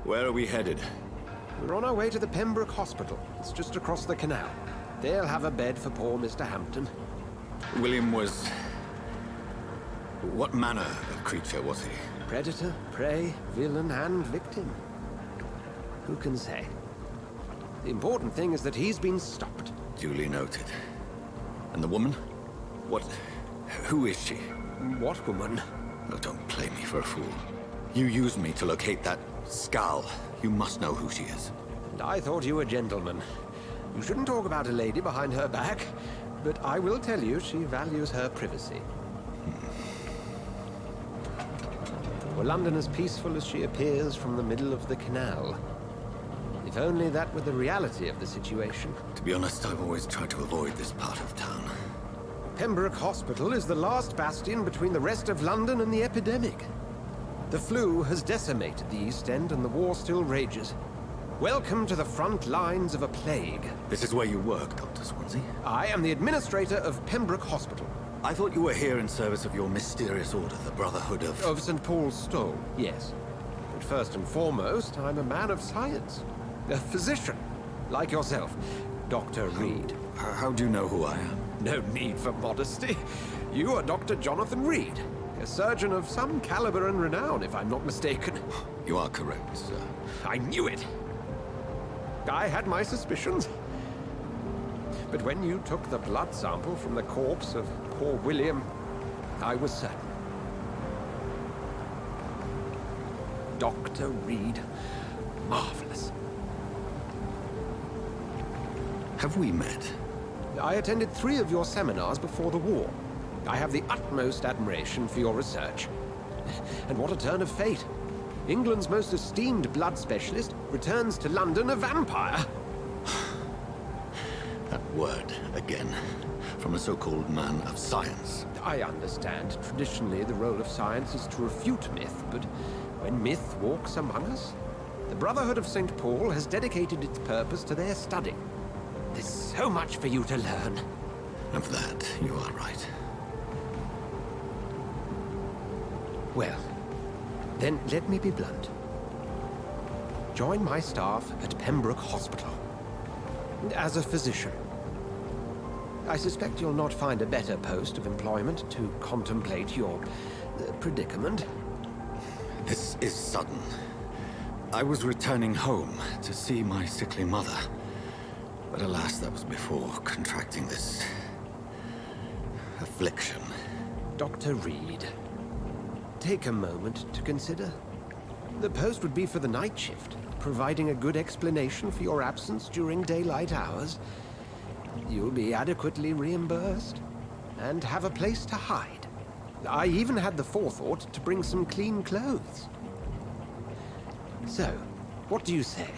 Where are we headed? We're on our way to the Pembroke Hospital. It's just across the canal. They'll have a bed for poor Mr. Hampton. William was... what manner of creature was he? Predator, prey, villain, and victim. Who can say? The important thing is that he's been stopped. Duly noted. And the woman? What... who is she? What woman? Oh, don't play me for a fool. You used me to locate that Skal. You must know who she is. And I thought you a gentleman. You shouldn't talk about a lady behind her back, but I will tell you she values her privacy. Were London as peaceful as she appears from the middle of the canal? If only that were the reality of the situation. To be honest, I've always tried to avoid this part of town. Pembroke Hospital is the last bastion between the rest of London and the epidemic. The flu has decimated the East End and the war still rages. Welcome to the front lines of a plague. This is where you work, Dr. Swansea? I am the administrator of Pembroke Hospital. I thought you were here in service of your mysterious order, the Brotherhood of... Of St. Paul's Stole, yes. But first and foremost, I'm a man of science. A physician, like yourself, Dr. Reed. How do you know who I am? No need for modesty. You are Dr. Jonathan Reed. A surgeon of some caliber and renown, if I'm not mistaken. You are correct, sir. I knew it! I had my suspicions. But when you took the blood sample from the corpse of poor William, I was certain. Dr. Reed. Marvelous. Have we met? I attended 3 of your seminars before the war. I have the utmost admiration for your research. And what a turn of fate. England's most esteemed blood specialist returns to London a vampire. word again, from a so-called man of science. I understand. Traditionally, the role of science is to refute myth, but when myth walks among us, the Brotherhood of St. Paul has dedicated its purpose to their study. There's so much for you to learn. Of that, you are right. Well, then let me be blunt. Join my staff at Pembroke Hospital. As a physician. I suspect you'll not find a better post of employment to contemplate your predicament. This is sudden. I was returning home to see my sickly mother. But alas, that was before contracting this affliction. Dr. Reed, take a moment to consider. The post would be for the night shift, providing a good explanation for your absence during daylight hours. You'll be adequately reimbursed, and have a place to hide. I even had the forethought to bring some clean clothes. So, what do you say?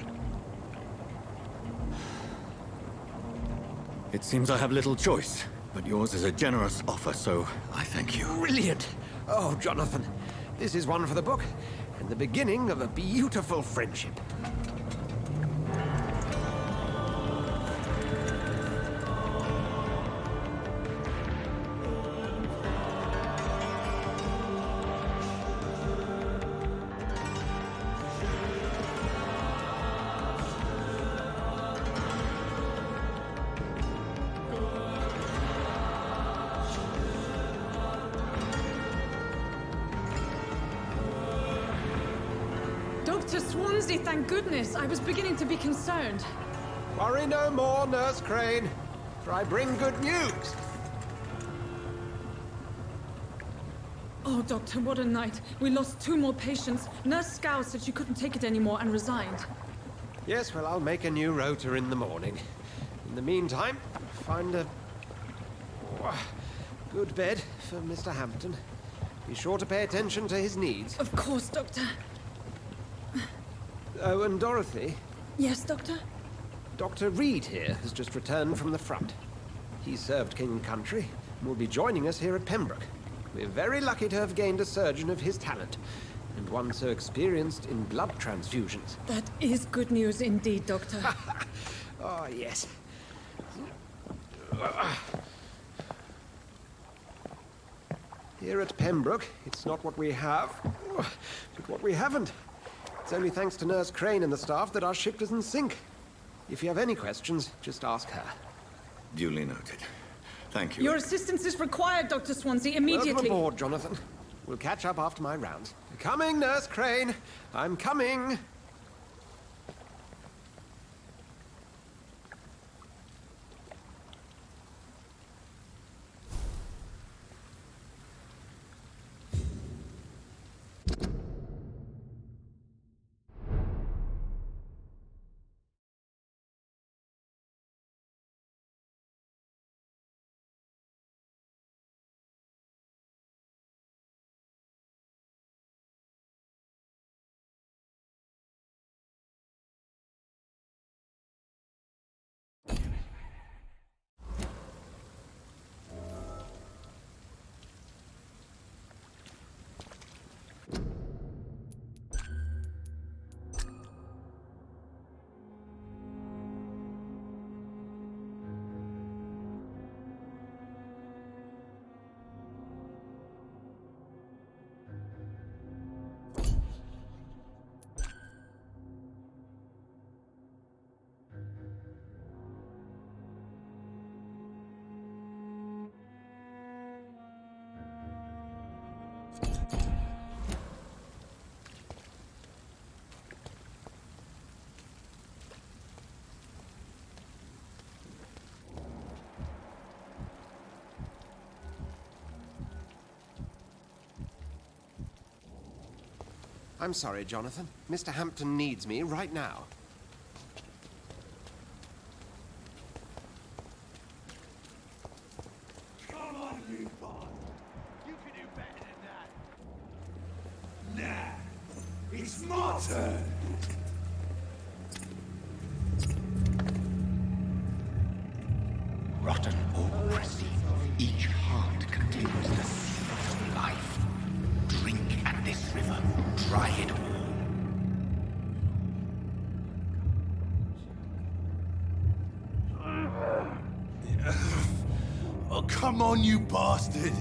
It seems I have little choice, but yours is a generous offer, so I thank you. Brilliant! Oh, Jonathan, this is one for the book, and the beginning of a beautiful friendship. Dr. Swansea, thank goodness. I was beginning to be concerned. Worry no more, Nurse Crane, for I bring good news. Oh, Doctor, what a night. We lost 2 more patients. Nurse Scow said she couldn't take it anymore and resigned. Yes, well, I'll make a new rota in the morning. In the meantime, find a good bed for Mr. Hampton. Be sure to pay attention to his needs. Of course, Doctor. Oh, and Dorothy? Yes, Doctor? Dr. Reed here has just returned from the front. He served King and Country and will be joining us here at Pembroke. We're very lucky to have gained a surgeon of his talent, and one so experienced in blood transfusions. That is good news indeed, Doctor. Oh, yes. Here at Pembroke, it's not what we have, but what we haven't. It's only thanks to Nurse Crane and the staff that our ship doesn't sink. If you have any questions, just ask her. Duly noted. Thank you. Your assistance is required, Dr. Swansea, immediately. Welcome aboard, Jonathan. We'll catch up after my rounds. Coming, Nurse Crane. I'm coming. I'm sorry, Jonathan. Mr. Hampton needs me right now. Come on, you bot. You can do better than that. Nah, it's my turn. Each heart contains the seed of life. Drink at this river, dry it all. Oh, come on, you bastard!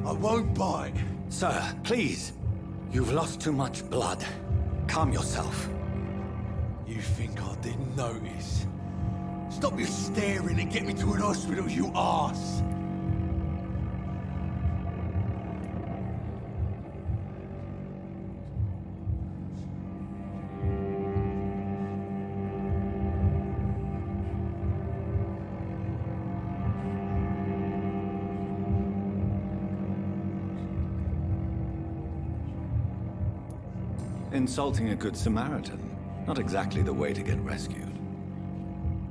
I won't bite. Sir, please. You've lost too much blood. Calm yourself. You think I didn't notice? Stop your staring and get me to an hospital, you arse! Insulting a good Samaritan. Not exactly the way to get rescued.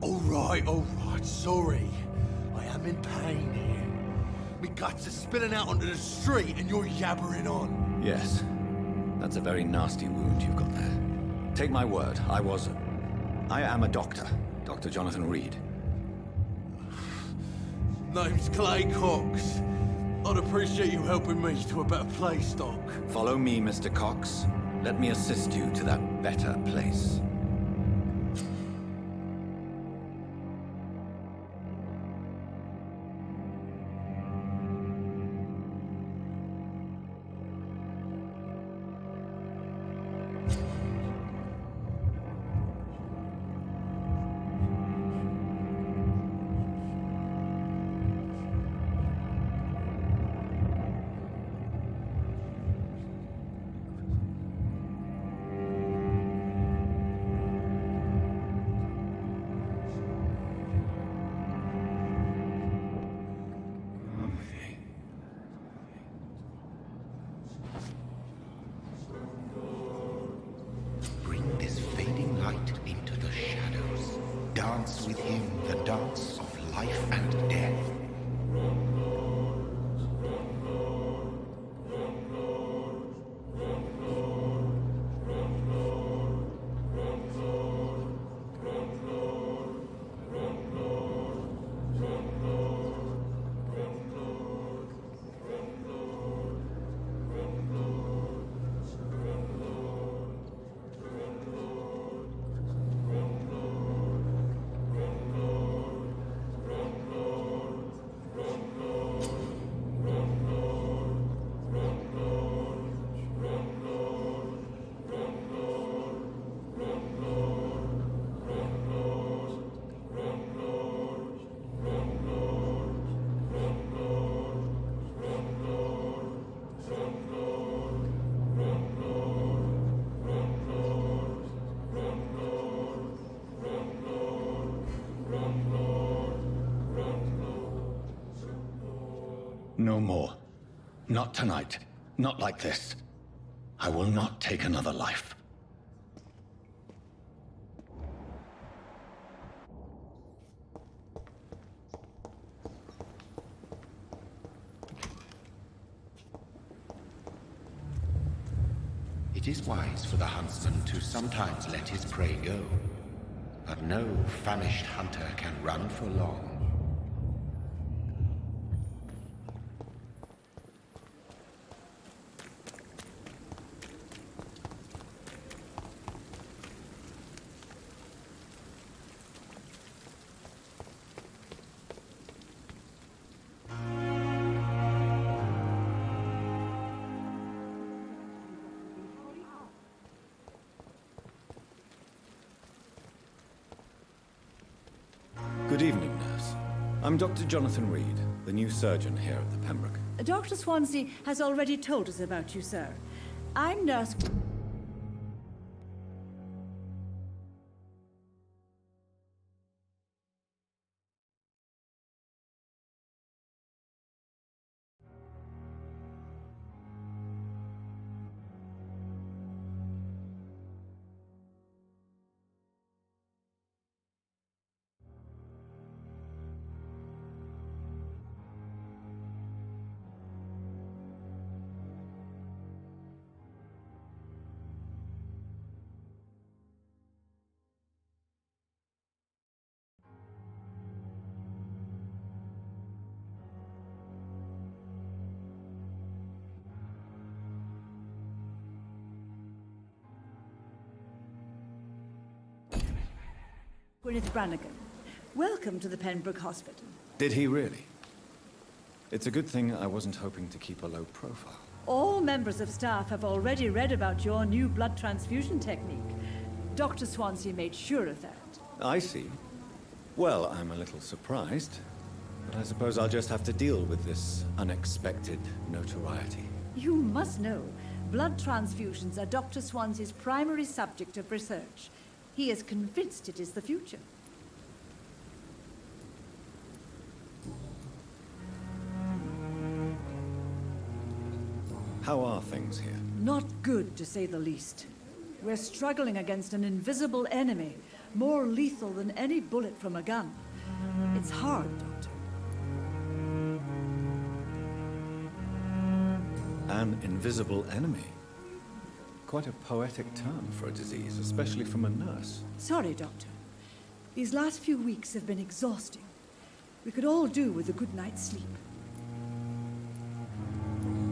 All right, sorry. I am in pain here. Me guts are spilling out onto the street and you're yabbering on. Yes. That's a very nasty wound you've got there. Take my word, I am a doctor. Dr. Jonathan Reed. Name's Clay Cox. I'd appreciate you helping me to a better place, Doc. Follow me, Mr. Cox. Let me assist you to that better place. Bring this fading light into the shadows. Dance with him the dance of life and death. No more. Not tonight. Not like this. I will not take another life. It is wise for the huntsman to sometimes let his prey go. But no famished hunter can run for long. Good evening, nurse. I'm Dr. Jonathan Reed, the new surgeon here at the Pembroke. Dr. Swansea has already told us about you, sir. I'm Nurse... Gwyneth Brannigan. Welcome to the Pembroke Hospital. Did he really? It's a good thing I wasn't hoping to keep a low profile. All members of staff have already read about your new blood transfusion technique. Dr. Swansea made sure of that. I see. Well, I'm a little surprised, but I suppose I'll just have to deal with this unexpected notoriety. You must know, blood transfusions are Dr. Swansea's primary subject of research. He is convinced it is the future. How are things here? Not good, to say the least. We're struggling against an invisible enemy, more lethal than any bullet from a gun. It's hard, Doctor. An invisible enemy? Quite a poetic term for a disease, especially from a nurse. Sorry, Doctor. These last few weeks have been exhausting. We could all do with a good night's sleep.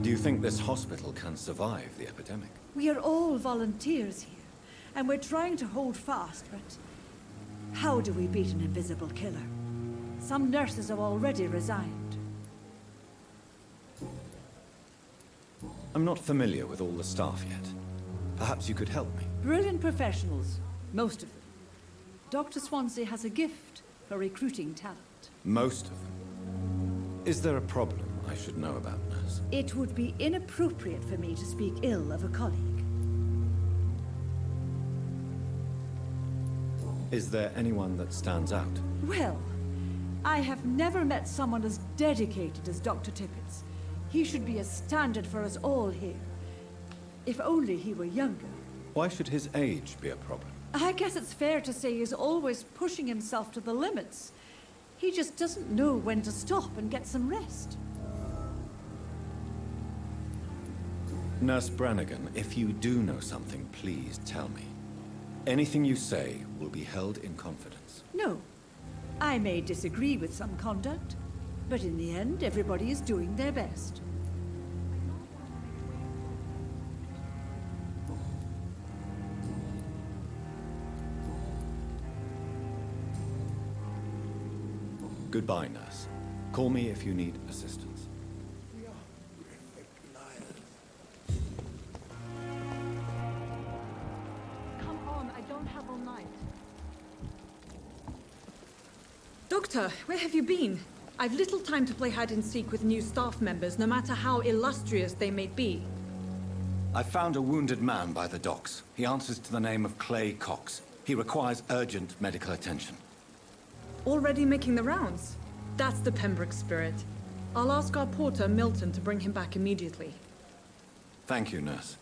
Do you think this hospital can survive the epidemic? We are all volunteers here, and we're trying to hold fast, but how do we beat an invisible killer? Some nurses have already resigned. I'm not familiar with all the staff yet. Perhaps you could help me. Brilliant professionals, most of them. Dr. Swansea has a gift for recruiting talent. Most of them. Is there a problem I should know about, nurse? It would be inappropriate for me to speak ill of a colleague. Is there anyone that stands out? Well, I have never met someone as dedicated as Dr. Tippett. He should be a standard for us all here. If only he were younger. Why should his age be a problem? I guess it's fair to say he's always pushing himself to the limits. He just doesn't know when to stop and get some rest. Nurse Brannigan, if you do know something, please tell me. Anything you say will be held in confidence. No. I may disagree with some conduct, but in the end, everybody is doing their best. Goodbye, nurse. Call me if you need assistance. Come on, I don't have all night. Doctor, where have you been? I've little time to play hide and seek with new staff members, no matter how illustrious they may be. I found a wounded man by the docks. He answers to the name of Clay Cox. He requires urgent medical attention. Already making the rounds? That's the Pembroke spirit. I'll ask our porter, Milton, to bring him back immediately. Thank you, nurse.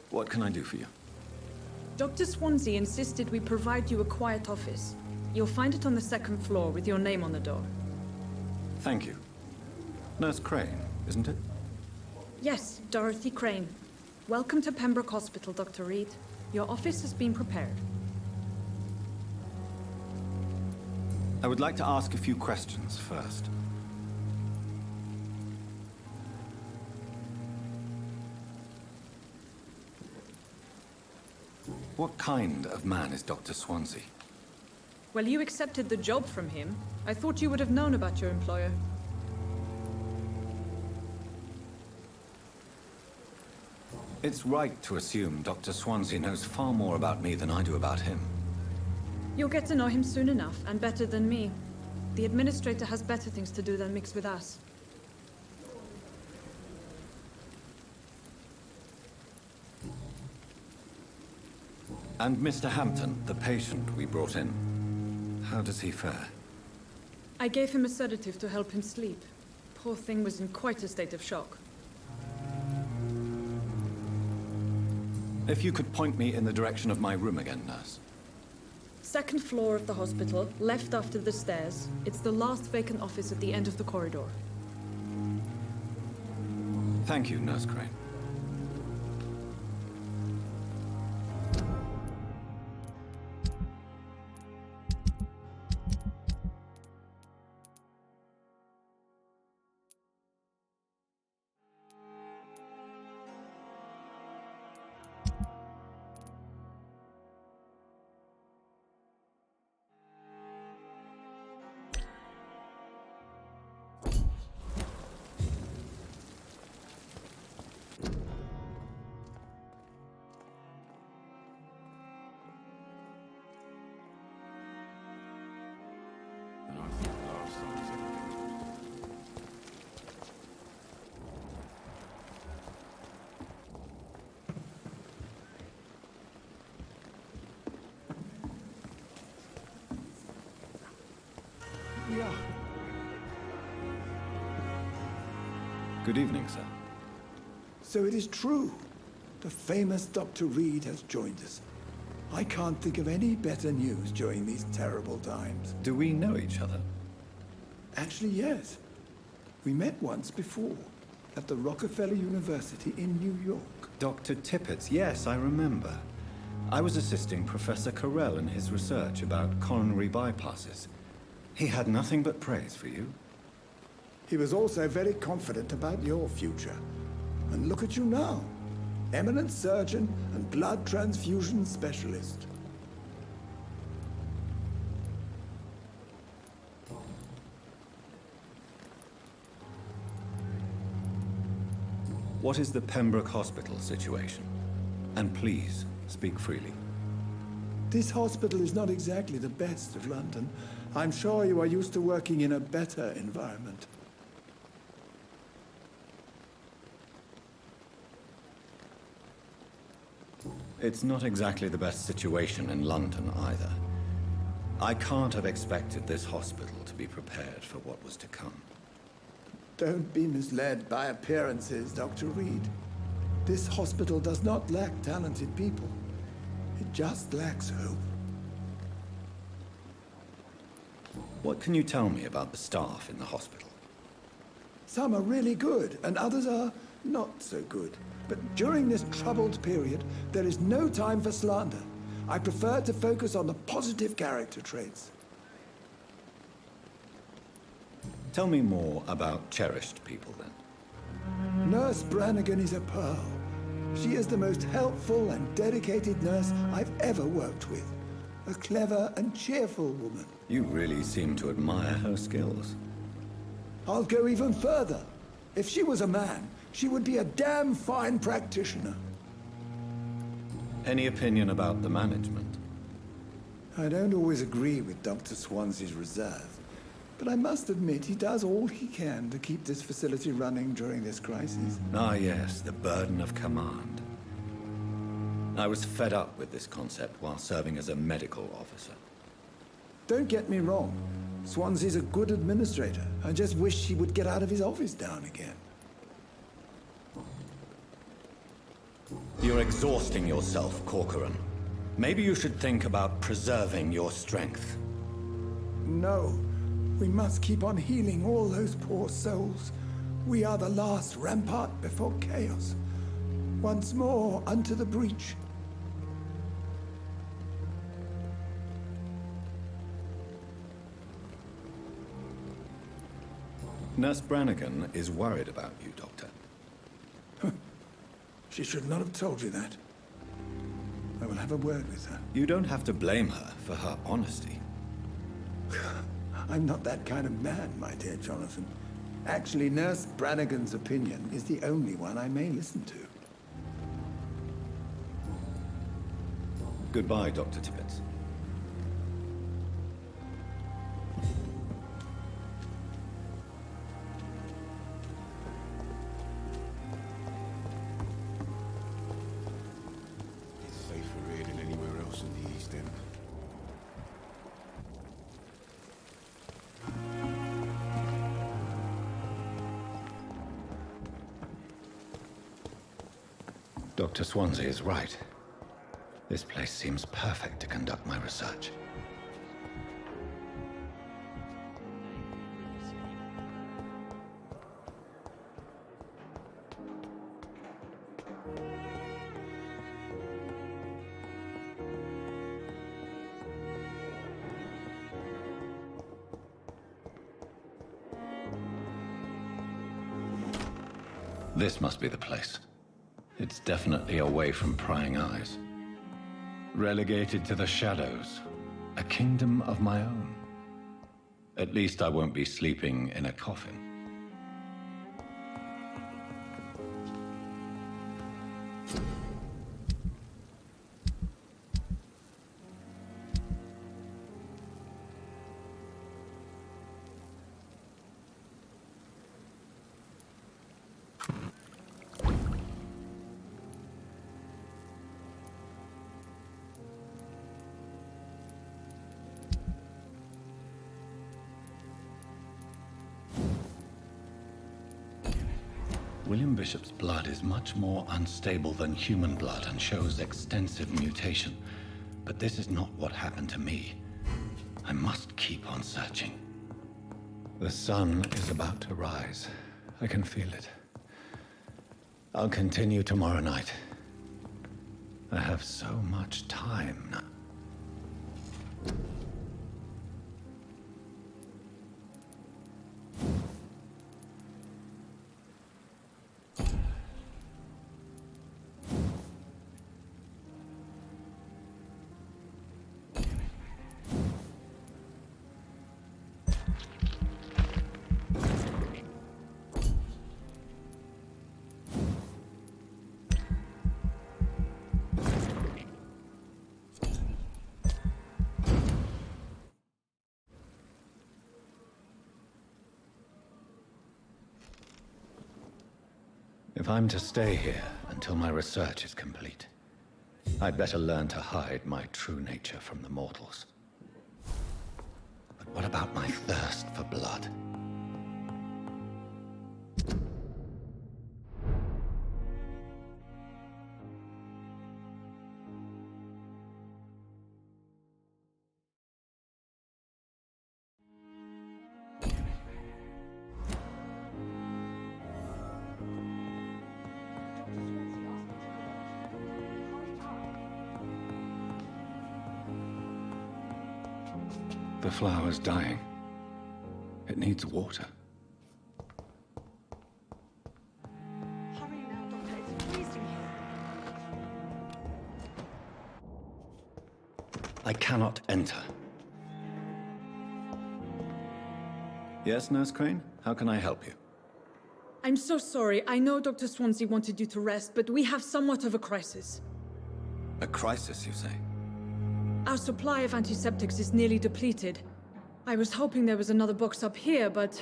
What can I do for you? Dr. Swansea insisted we provide you a quiet office. You'll find it on the second floor with your name on the door. Thank you. Nurse Crane, isn't it? Yes, Dorothy Crane. Welcome to Pembroke Hospital, Dr. Reed. Your office has been prepared. I would like to ask a few questions first. What kind of man is Dr. Swansea? Well, you accepted the job from him. I thought you would have known about your employer. It's right to assume Dr. Swansea knows far more about me than I do about him. You'll get to know him soon enough, and better than me. The administrator has better things to do than mix with us. And Mr. Hampton, the patient we brought in, how does he fare? I gave him a sedative to help him sleep. Poor thing was in quite a state of shock. If you could point me in the direction of my room again, nurse. Second floor of the hospital, left after the stairs. It's the last vacant office at the end of the corridor. Thank you, Nurse Crane. Good evening, sir. So it is true. The famous Dr. Reed has joined us. I can't think of any better news during these terrible times. Do we know each other? Actually, yes. We met once before, at the Rockefeller University in New York. Dr. Tippett, yes, I remember. I was assisting Professor Carell in his research about coronary bypasses. He had nothing but praise for you. He was also very confident about your future. And look at you now. Eminent surgeon and blood transfusion specialist. What is the Pembroke Hospital situation? And please, speak freely. This hospital is not exactly the best of London. I'm sure you are used to working in a better environment. It's not exactly the best situation in London either. I can't have expected this hospital to be prepared for what was to come. Don't be misled by appearances, Dr. Reed. This hospital does not lack talented people. It just lacks hope. What can you tell me about the staff in the hospital? Some are really good, and others are not so good. But during this troubled period, there is no time for slander. I prefer to focus on the positive character traits. Tell me more about cherished people, then. Nurse Brannigan is a pearl. She is the most helpful and dedicated nurse I've ever worked with. A clever and cheerful woman. You really seem to admire her skills. I'll go even further. If she was a man, she would be a damn fine practitioner. Any opinion about the management? I don't always agree with Dr. Swansea's reserve, but I must admit he does all he can to keep this facility running during this crisis. Ah, yes, the burden of command. I was fed up with this concept while serving as a medical officer. Don't get me wrong. Swansea's a good administrator. I just wish he would get out of his office down again. You're exhausting yourself, Corcoran. Maybe you should think about preserving your strength. No. We must keep on healing all those poor souls. We are the last rampart before chaos. Once more unto the breach. Nurse Brannigan is worried about you, Doctor. She should not have told you that. I will have a word with her. You don't have to blame her for her honesty. I'm not that kind of man, my dear Jonathan. Actually, Nurse Brannigan's opinion is the only one I may listen to. Goodbye, Dr. Tippett. It's safer here than anywhere else in the East End. Dr. Swansea is right. This place seems perfect to conduct my research. This must be the place. It's definitely away from prying eyes. Relegated to the shadows. A kingdom of my own. At least I won't be sleeping in a coffin. William Bishop's blood is much more unstable than human blood and shows extensive mutation. But this is not what happened to me. I must keep on searching. The sun is about to rise. I can feel it. I'll continue tomorrow night. I have so much time now. If I'm to stay here until my research is complete, I'd better learn to hide my true nature from the mortals. But what about my thirst for blood? The flower's dying. It needs water. Hurry now, Doctor. It's freezing here. I cannot enter. Yes, Nurse Crane? How can I help you? I'm so sorry. I know Dr. Swansea wanted you to rest, but we have somewhat of a crisis. A crisis, you say? Our supply of antiseptics is nearly depleted. I was hoping there was another box up here, but...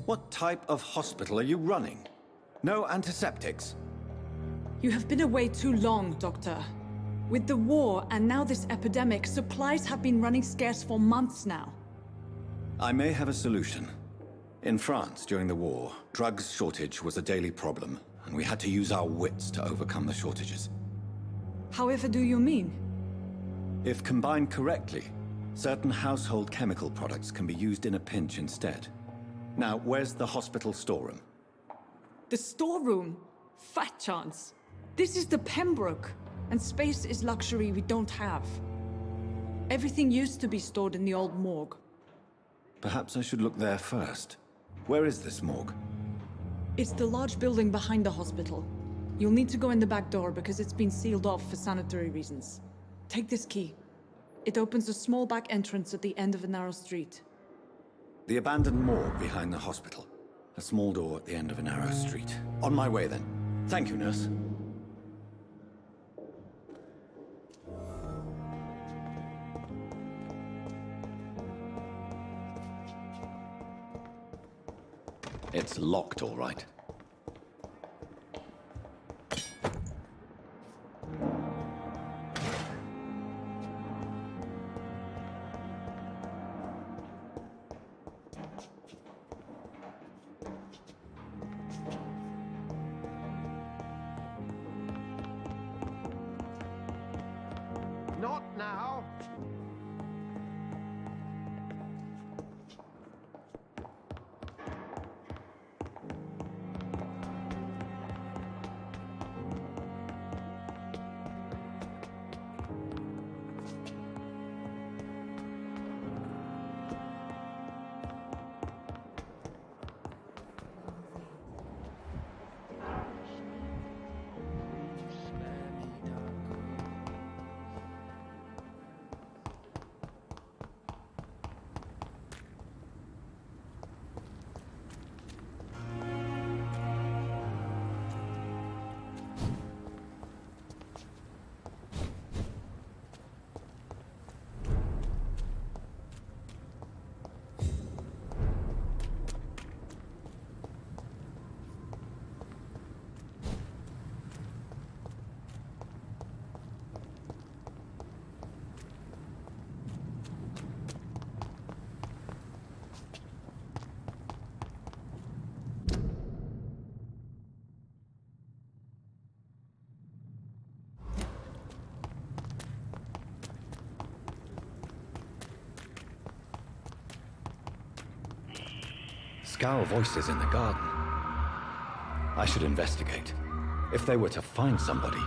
What type of hospital are you running? No antiseptics? You have been away too long, Doctor. With the war and now this epidemic, supplies have been running scarce for months now. I may have a solution. In France, during the war, drugs shortage was a daily problem, and we had to use our wits to overcome the shortages. However do you mean? If combined correctly, certain household chemical products can be used in a pinch instead. Now, where's the hospital storeroom? The storeroom? Fat chance. This is the Pembroke, and space is luxury we don't have. Everything used to be stored in the old morgue. Perhaps I should look there first. Where is this morgue? It's the large building behind the hospital. You'll need to go in the back door because it's been sealed off for sanitary reasons. Take this key. It opens a small back entrance at the end of a narrow street. The abandoned morgue behind the hospital. A small door at the end of a narrow street. On my way then. Thank you, nurse. It's locked, all right. Not now. Scowl voices in the garden. I should investigate. If they were to find somebody...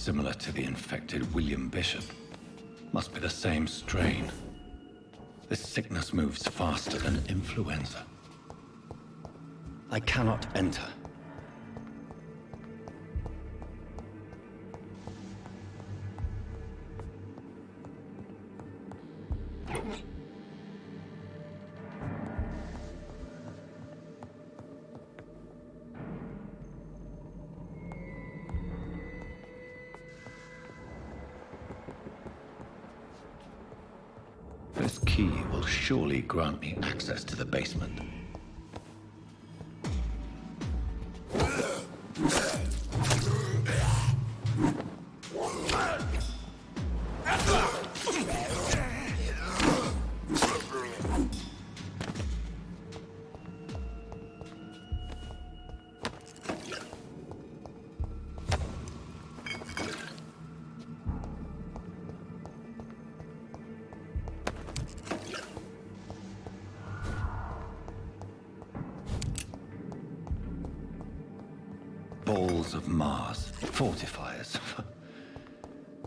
similar to the infected William Bishop. Must be the same strain. This sickness moves faster than influenza. I cannot enter. This key will surely grant me access to the basement. Balls of Mars, fortifiers.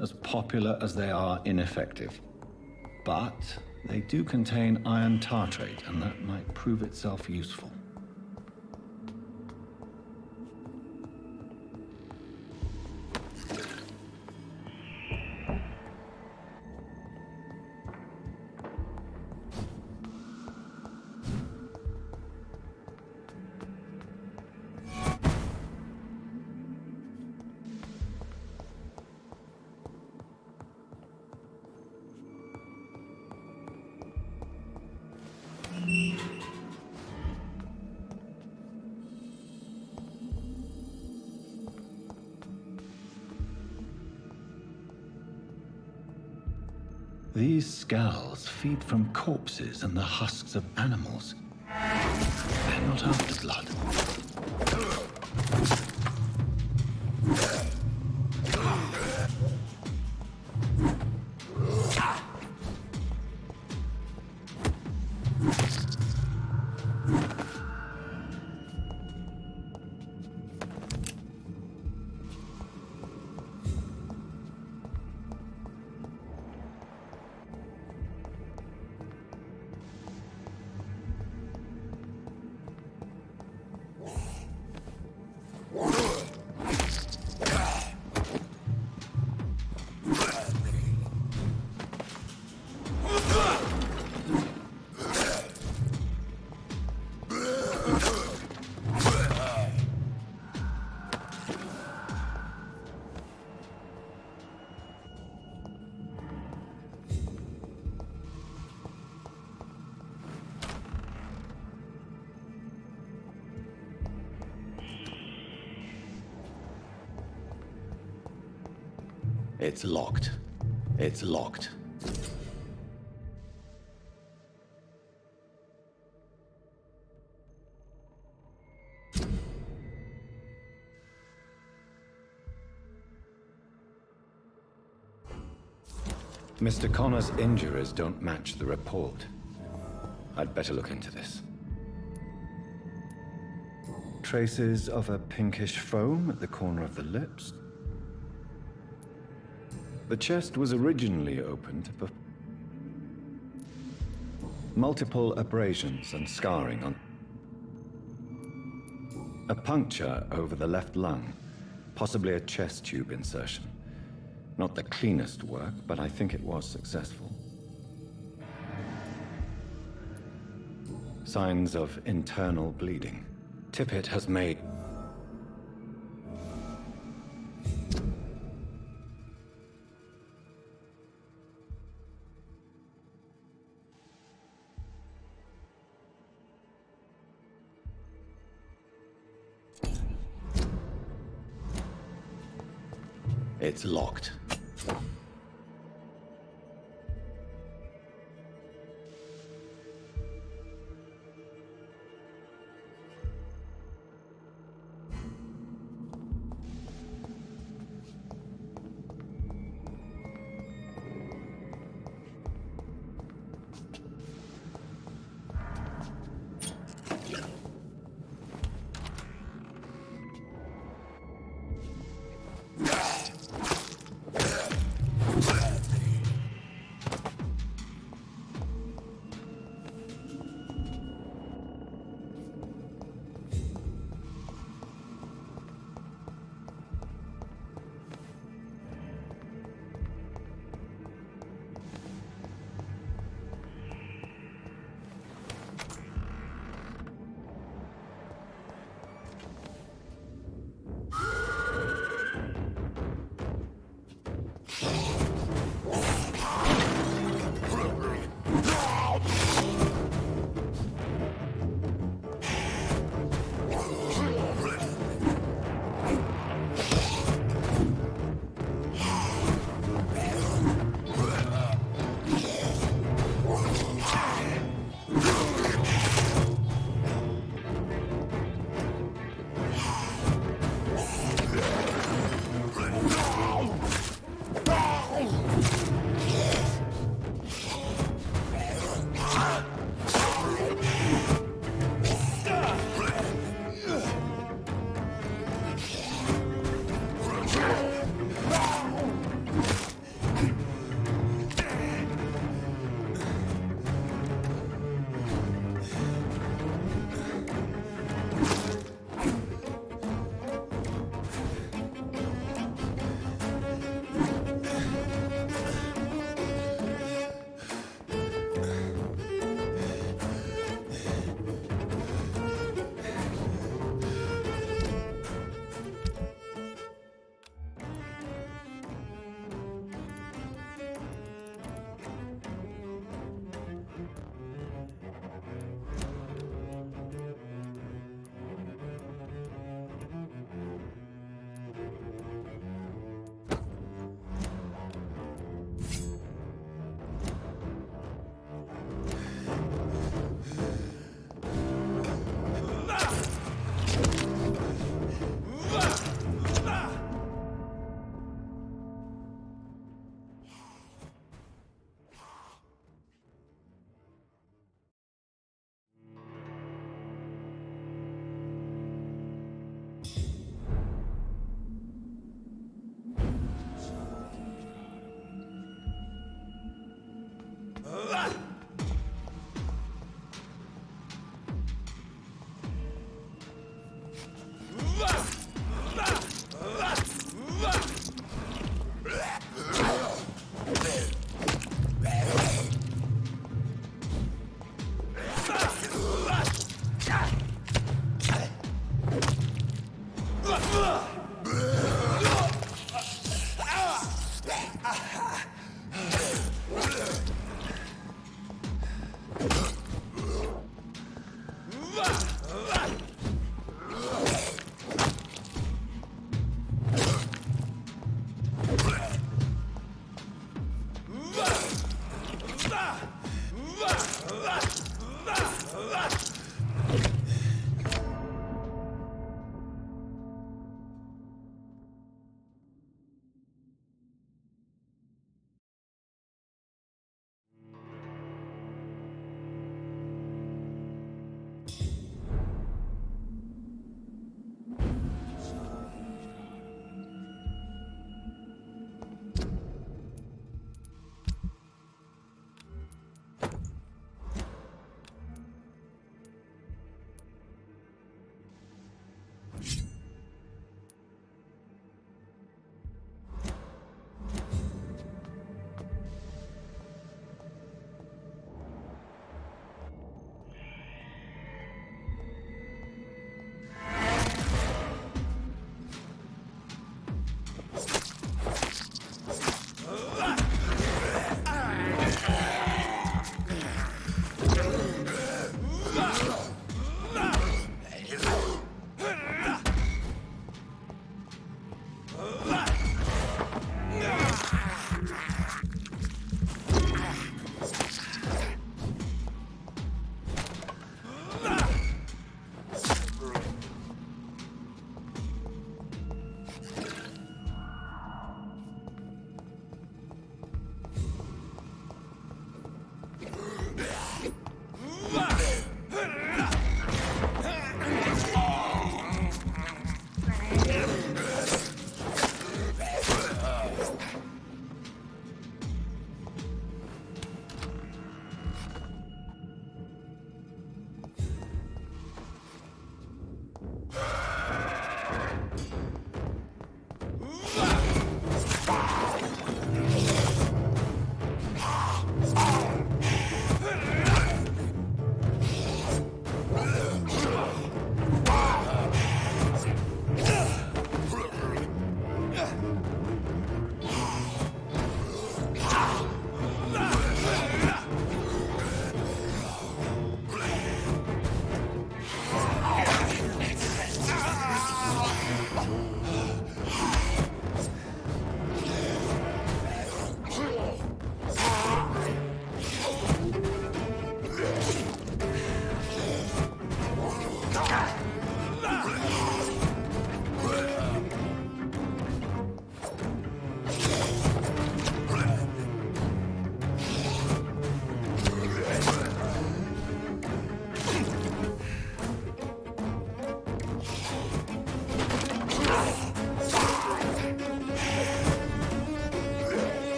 As popular as they are ineffective. But they do contain iron tartrate, and that might prove itself useful. These skulls feed from corpses and the husks of animals. They're not after blood. It's locked. It's locked. Mr. Connor's injuries don't match the report. I'd better look into this. Traces of a pinkish foam at the corner of the lips. The chest was originally opened, but multiple abrasions and scarring on a puncture over the left lung, possibly a chest tube insertion. Not the cleanest work, but I think it was successful. Signs of internal bleeding. Tippett has made It's locked.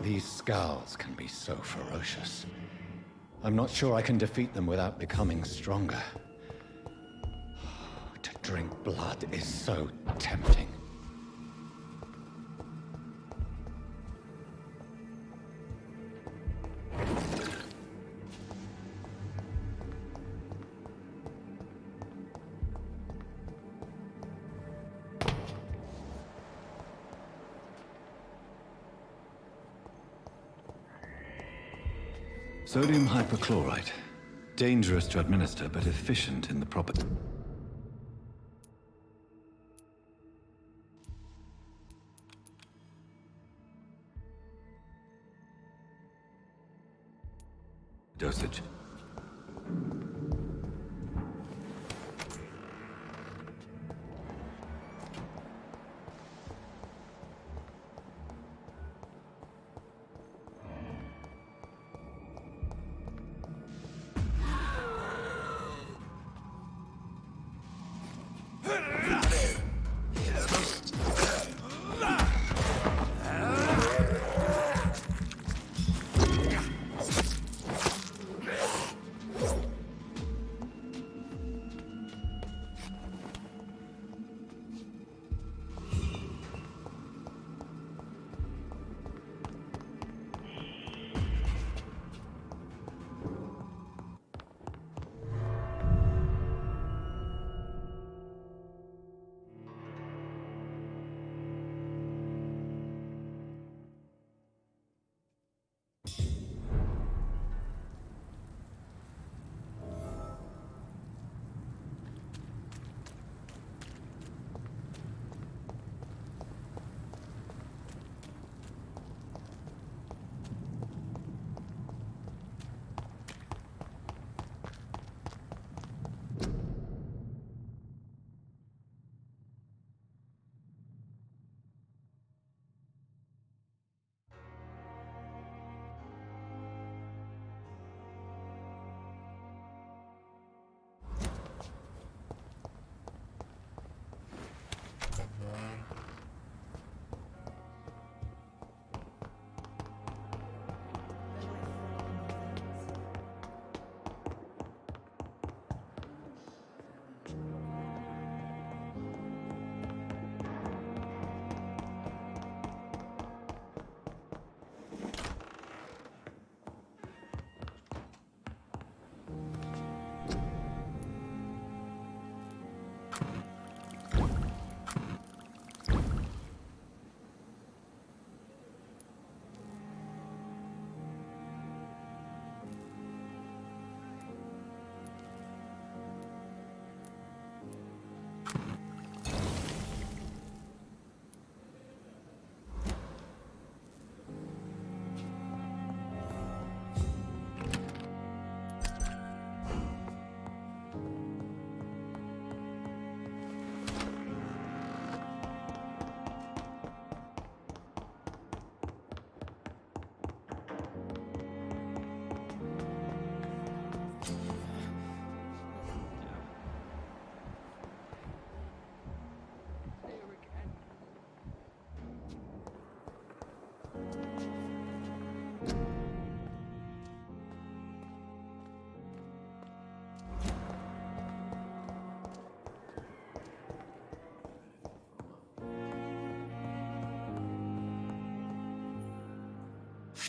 These scowls can be so ferocious. I'm not sure I can defeat them without becoming stronger. To drink blood is so tempting. Sodium hypochlorite. Dangerous to administer, but efficient in the proper... dosage.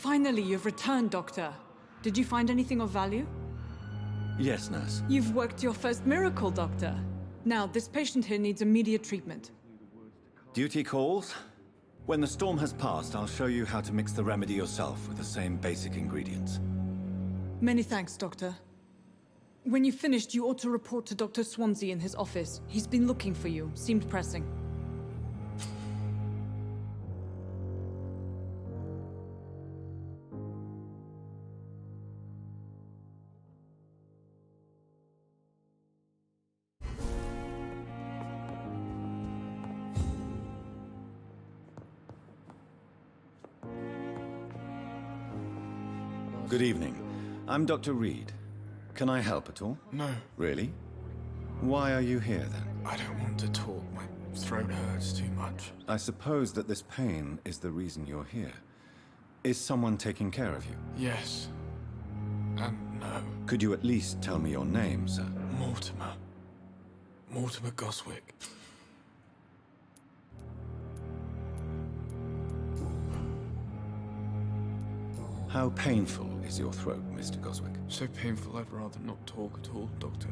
Finally, you've returned, Doctor. Did you find anything of value? Yes, nurse. You've worked your first miracle, Doctor. Now, this patient here needs immediate treatment. Duty calls. When the storm has passed, I'll show you how to mix the remedy yourself with the same basic ingredients. Many thanks, Doctor. When you've finished, you ought to report to Dr. Swansea in his office. He's been looking for you. Seemed pressing. Good evening. I'm Dr. Reed. Can I help at all? No. Really? Why are you here, then? I don't want to talk. My throat hurts too much. I suppose that this pain is the reason you're here. Is someone taking care of you? Yes. And no. Could you at least tell me your name, sir? Mortimer. Mortimer Goswick. How painful is your throat, Mr. Goswick? So painful I'd rather not talk at all, Doctor.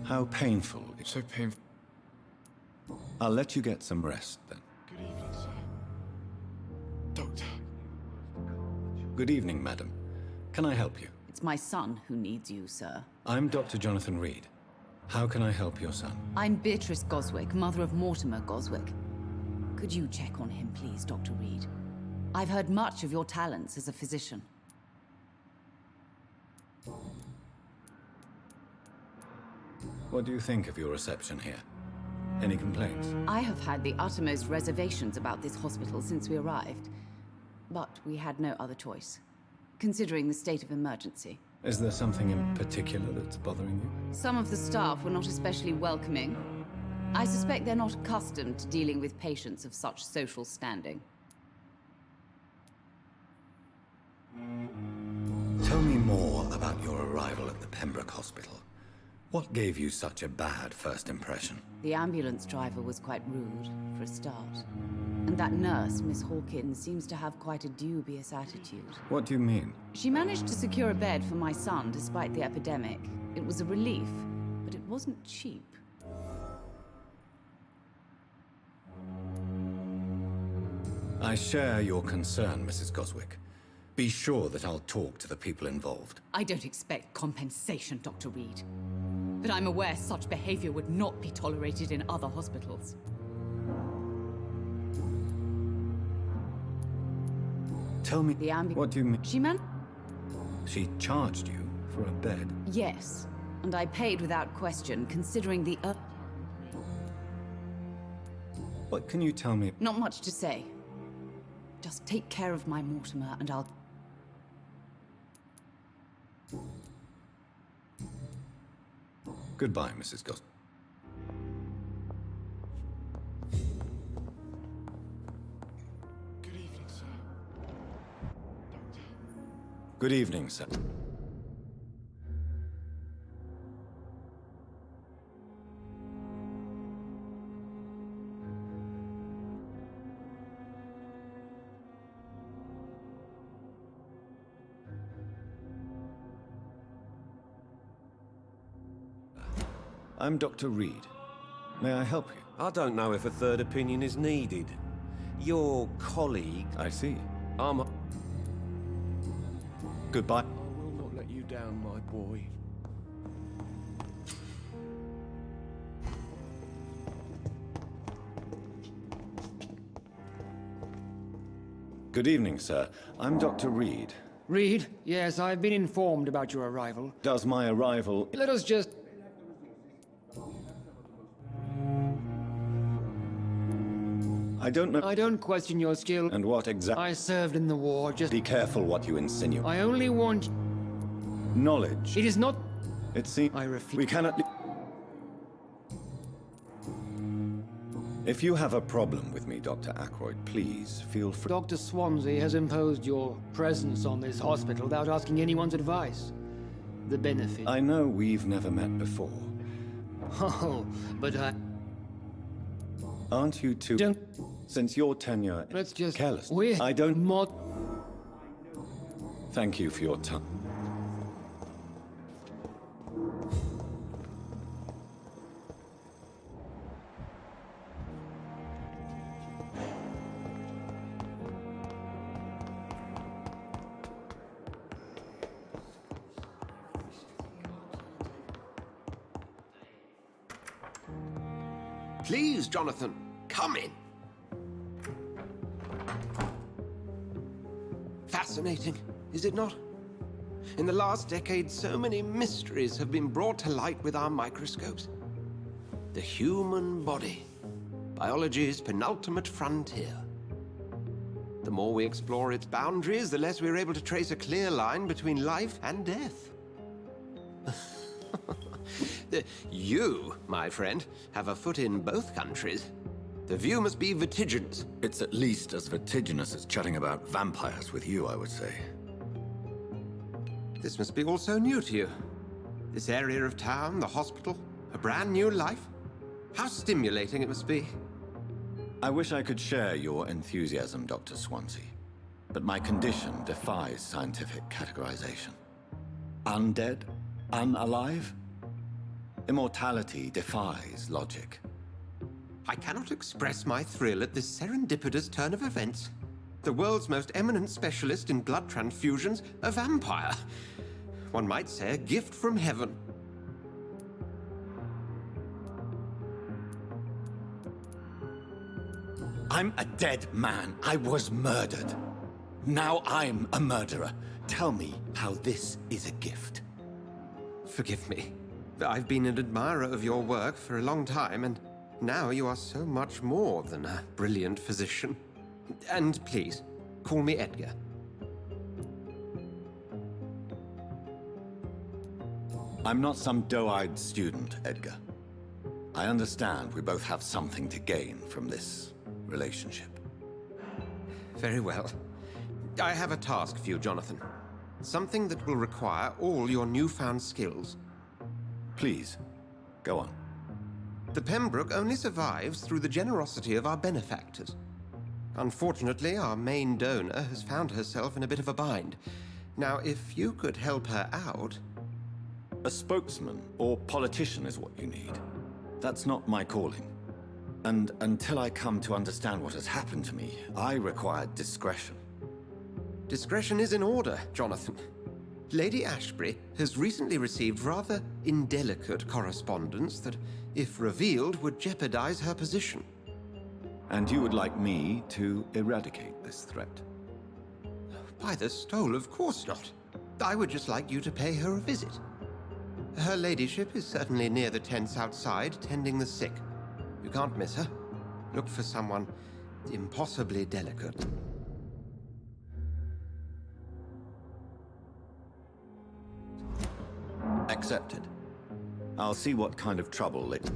How painful. So painful. I'll let you get some rest, then. Good evening, sir. Doctor. Good evening, madam. Can I help you? It's my son who needs you, sir. I'm Dr. Jonathan Reed. How can I help your son? I'm Beatrice Goswick, mother of Mortimer Goswick. Could you check on him, please, Dr. Reed? I've heard much of your talents as a physician. What do you think of your reception here? Any complaints? I have had the uttermost reservations about this hospital since we arrived. But we had no other choice, considering the state of emergency. Is there something in particular that's bothering you? Some of the staff were not especially welcoming. I suspect they're not accustomed to dealing with patients of such social standing. Tell me more about your arrival at the Pembroke Hospital. What gave you such a bad first impression? The ambulance driver was quite rude, for a start. And that nurse, Miss Hawkins, seems to have quite a dubious attitude. What do you mean? She managed to secure a bed for my son despite the epidemic. It was a relief, but it wasn't cheap. I share your concern, Mrs. Goswick. Be sure that I'll talk to the people involved. I don't expect compensation, Dr. Reed. But I'm aware such behavior would not be tolerated in other hospitals. Tell me, what do you mean? She charged you for a bed? Yes, and I paid without question, considering the What can you tell me? Not much to say. Just take care of my Mortimer and I'll... Goodbye, Mrs. Gos. Good evening, sir. Doctor. Good evening, sir. I'm Dr. Reed. May I help you? I don't know if a third opinion is needed. Your colleague... I see. I'm... Goodbye. I will not let you down, my boy. Good evening, sir. I'm Dr. Reed. Reed? Yes, I've been informed about your arrival. Does my arrival... Let us just... I don't know... I don't question your skill. And what exactly... I served in the war, just... Be careful what you insinuate. I only want... Knowledge. It is not... It seems... I refuse... We cannot... If you have a problem with me, Dr. Ackroyd, please feel free... Dr. Swansea has imposed your presence on this hospital without asking anyone's advice. The benefit... I know we've never met before. Oh, but I... Aren't you too... Don't... Since your tenure... Let's just... Careless. We're... I don't... Thank you for your time. Please, Jonathan, come in. Fascinating, is it not? In the last decade, so many mysteries have been brought to light with our microscopes. The human body, biology's penultimate frontier. The more we explore its boundaries, the less we're able to trace a clear line between life and death. You, my friend, have a foot in both countries. The view must be vertiginous. It's at least as vertiginous as chatting about vampires with you, I would say. This must be all so new to you. This area of town, the hospital, a brand new life. How stimulating it must be. I wish I could share your enthusiasm, Dr. Swansea. But my condition defies scientific categorization. Undead? Unalive? Immortality defies logic. I cannot express my thrill at this serendipitous turn of events. The world's most eminent specialist in blood transfusions, a vampire. One might say a gift from heaven. I'm a dead man. I was murdered. Now I'm a murderer. Tell me how this is a gift. Forgive me. I've been an admirer of your work for a long time, and now you are so much more than a brilliant physician. And please, call me Edgar. I'm not some doe-eyed student, Edgar. I understand we both have something to gain from this relationship. Very well. I have a task for you, Jonathan. Something that will require all your newfound skills. Please, go on. The Pembroke only survives through the generosity of our benefactors. Unfortunately, our main donor has found herself in a bit of a bind. Now, if you could help her out... A spokesman or politician is what you need. That's not my calling. And until I come to understand what has happened to me, I require discretion. Discretion is in order, Jonathan. Lady Ashbury has recently received rather indelicate correspondence that, if revealed, would jeopardize her position. And you would like me to eradicate this threat? By the stole, of course not. I would just like you to pay her a visit. Her ladyship is certainly near the tents outside, tending the sick. You can't miss her. Look for someone impossibly delicate. Accepted. I'll see what kind of trouble Lady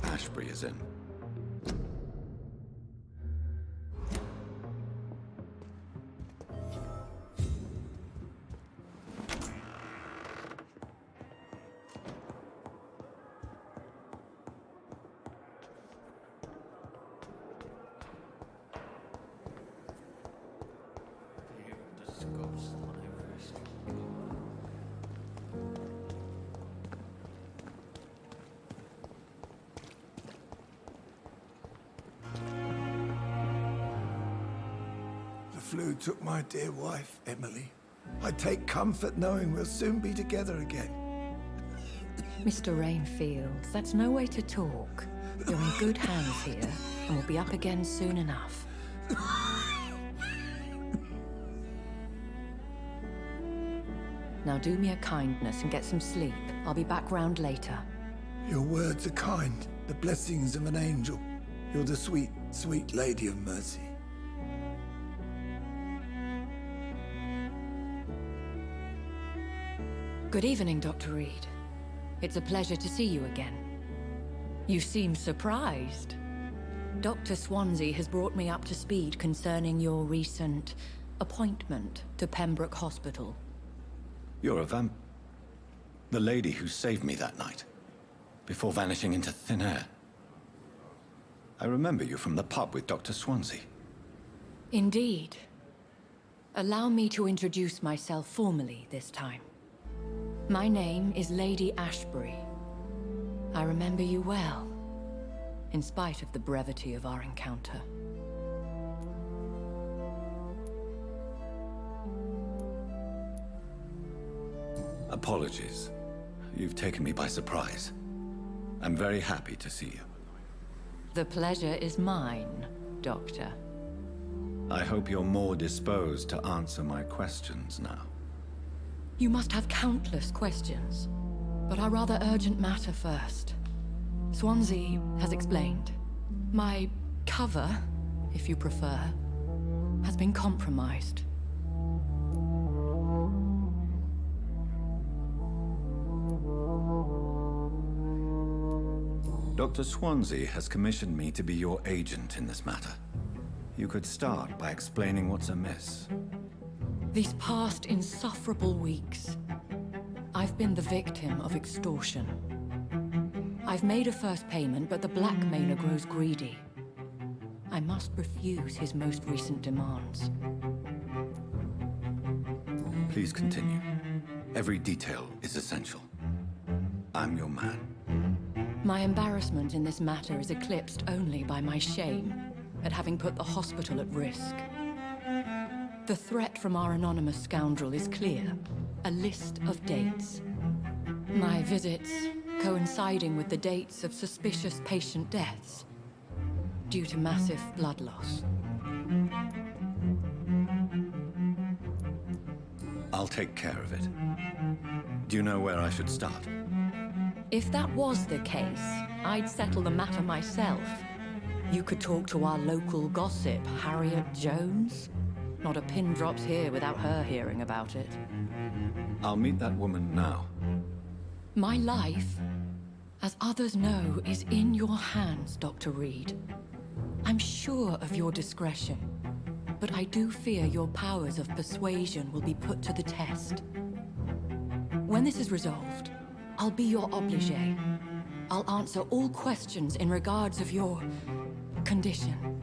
Ashbury is in. The flu took my dear wife, Emily. I take comfort knowing we'll soon be together again. Mr. Rainfield, that's no way to talk. You're in good hands here, and we'll be up again soon enough. Now do me a kindness and get some sleep. I'll be back round later. Your words are kind, the blessings of an angel. You're the sweet, sweet Lady of Mercy. Good evening, Dr. Reed. It's a pleasure to see you again. You seem surprised. Dr. Swansea has brought me up to speed concerning your recent appointment to Pembroke Hospital. You're a the lady who saved me that night, before vanishing into thin air. I remember you from the pub with Dr. Swansea. Indeed. Allow me to introduce myself formally this time. My name is Lady Ashbury. I remember you well, in spite of the brevity of our encounter. Apologies. You've taken me by surprise. I'm very happy to see you. The pleasure is mine, Doctor. I hope you're more disposed to answer my questions now. You must have countless questions, but our rather urgent matter first. Swansea has explained. My cover, if you prefer, has been compromised. Dr. Swansea has commissioned me to be your agent in this matter. You could start by explaining what's amiss. These past insufferable weeks, I've been the victim of extortion. I've made a first payment, but the blackmailer grows greedy. I must refuse his most recent demands. Please continue. Every detail is essential. I'm your man. My embarrassment in this matter is eclipsed only by my shame at having put the hospital at risk. The threat from our anonymous scoundrel is clear. A list of dates. My visits coinciding with the dates of suspicious patient deaths due to massive blood loss. I'll take care of it. Do you know where I should start? If that was the case, I'd settle the matter myself. You could talk to our local gossip, Harriet Jones. Not a pin drops here without her hearing about it. I'll meet that woman now. My life, as others know, is in your hands, Dr. Reed. I'm sure of your discretion, but I do fear your powers of persuasion will be put to the test. When this is resolved, I'll be your obligé. I'll answer all questions in regards of your condition.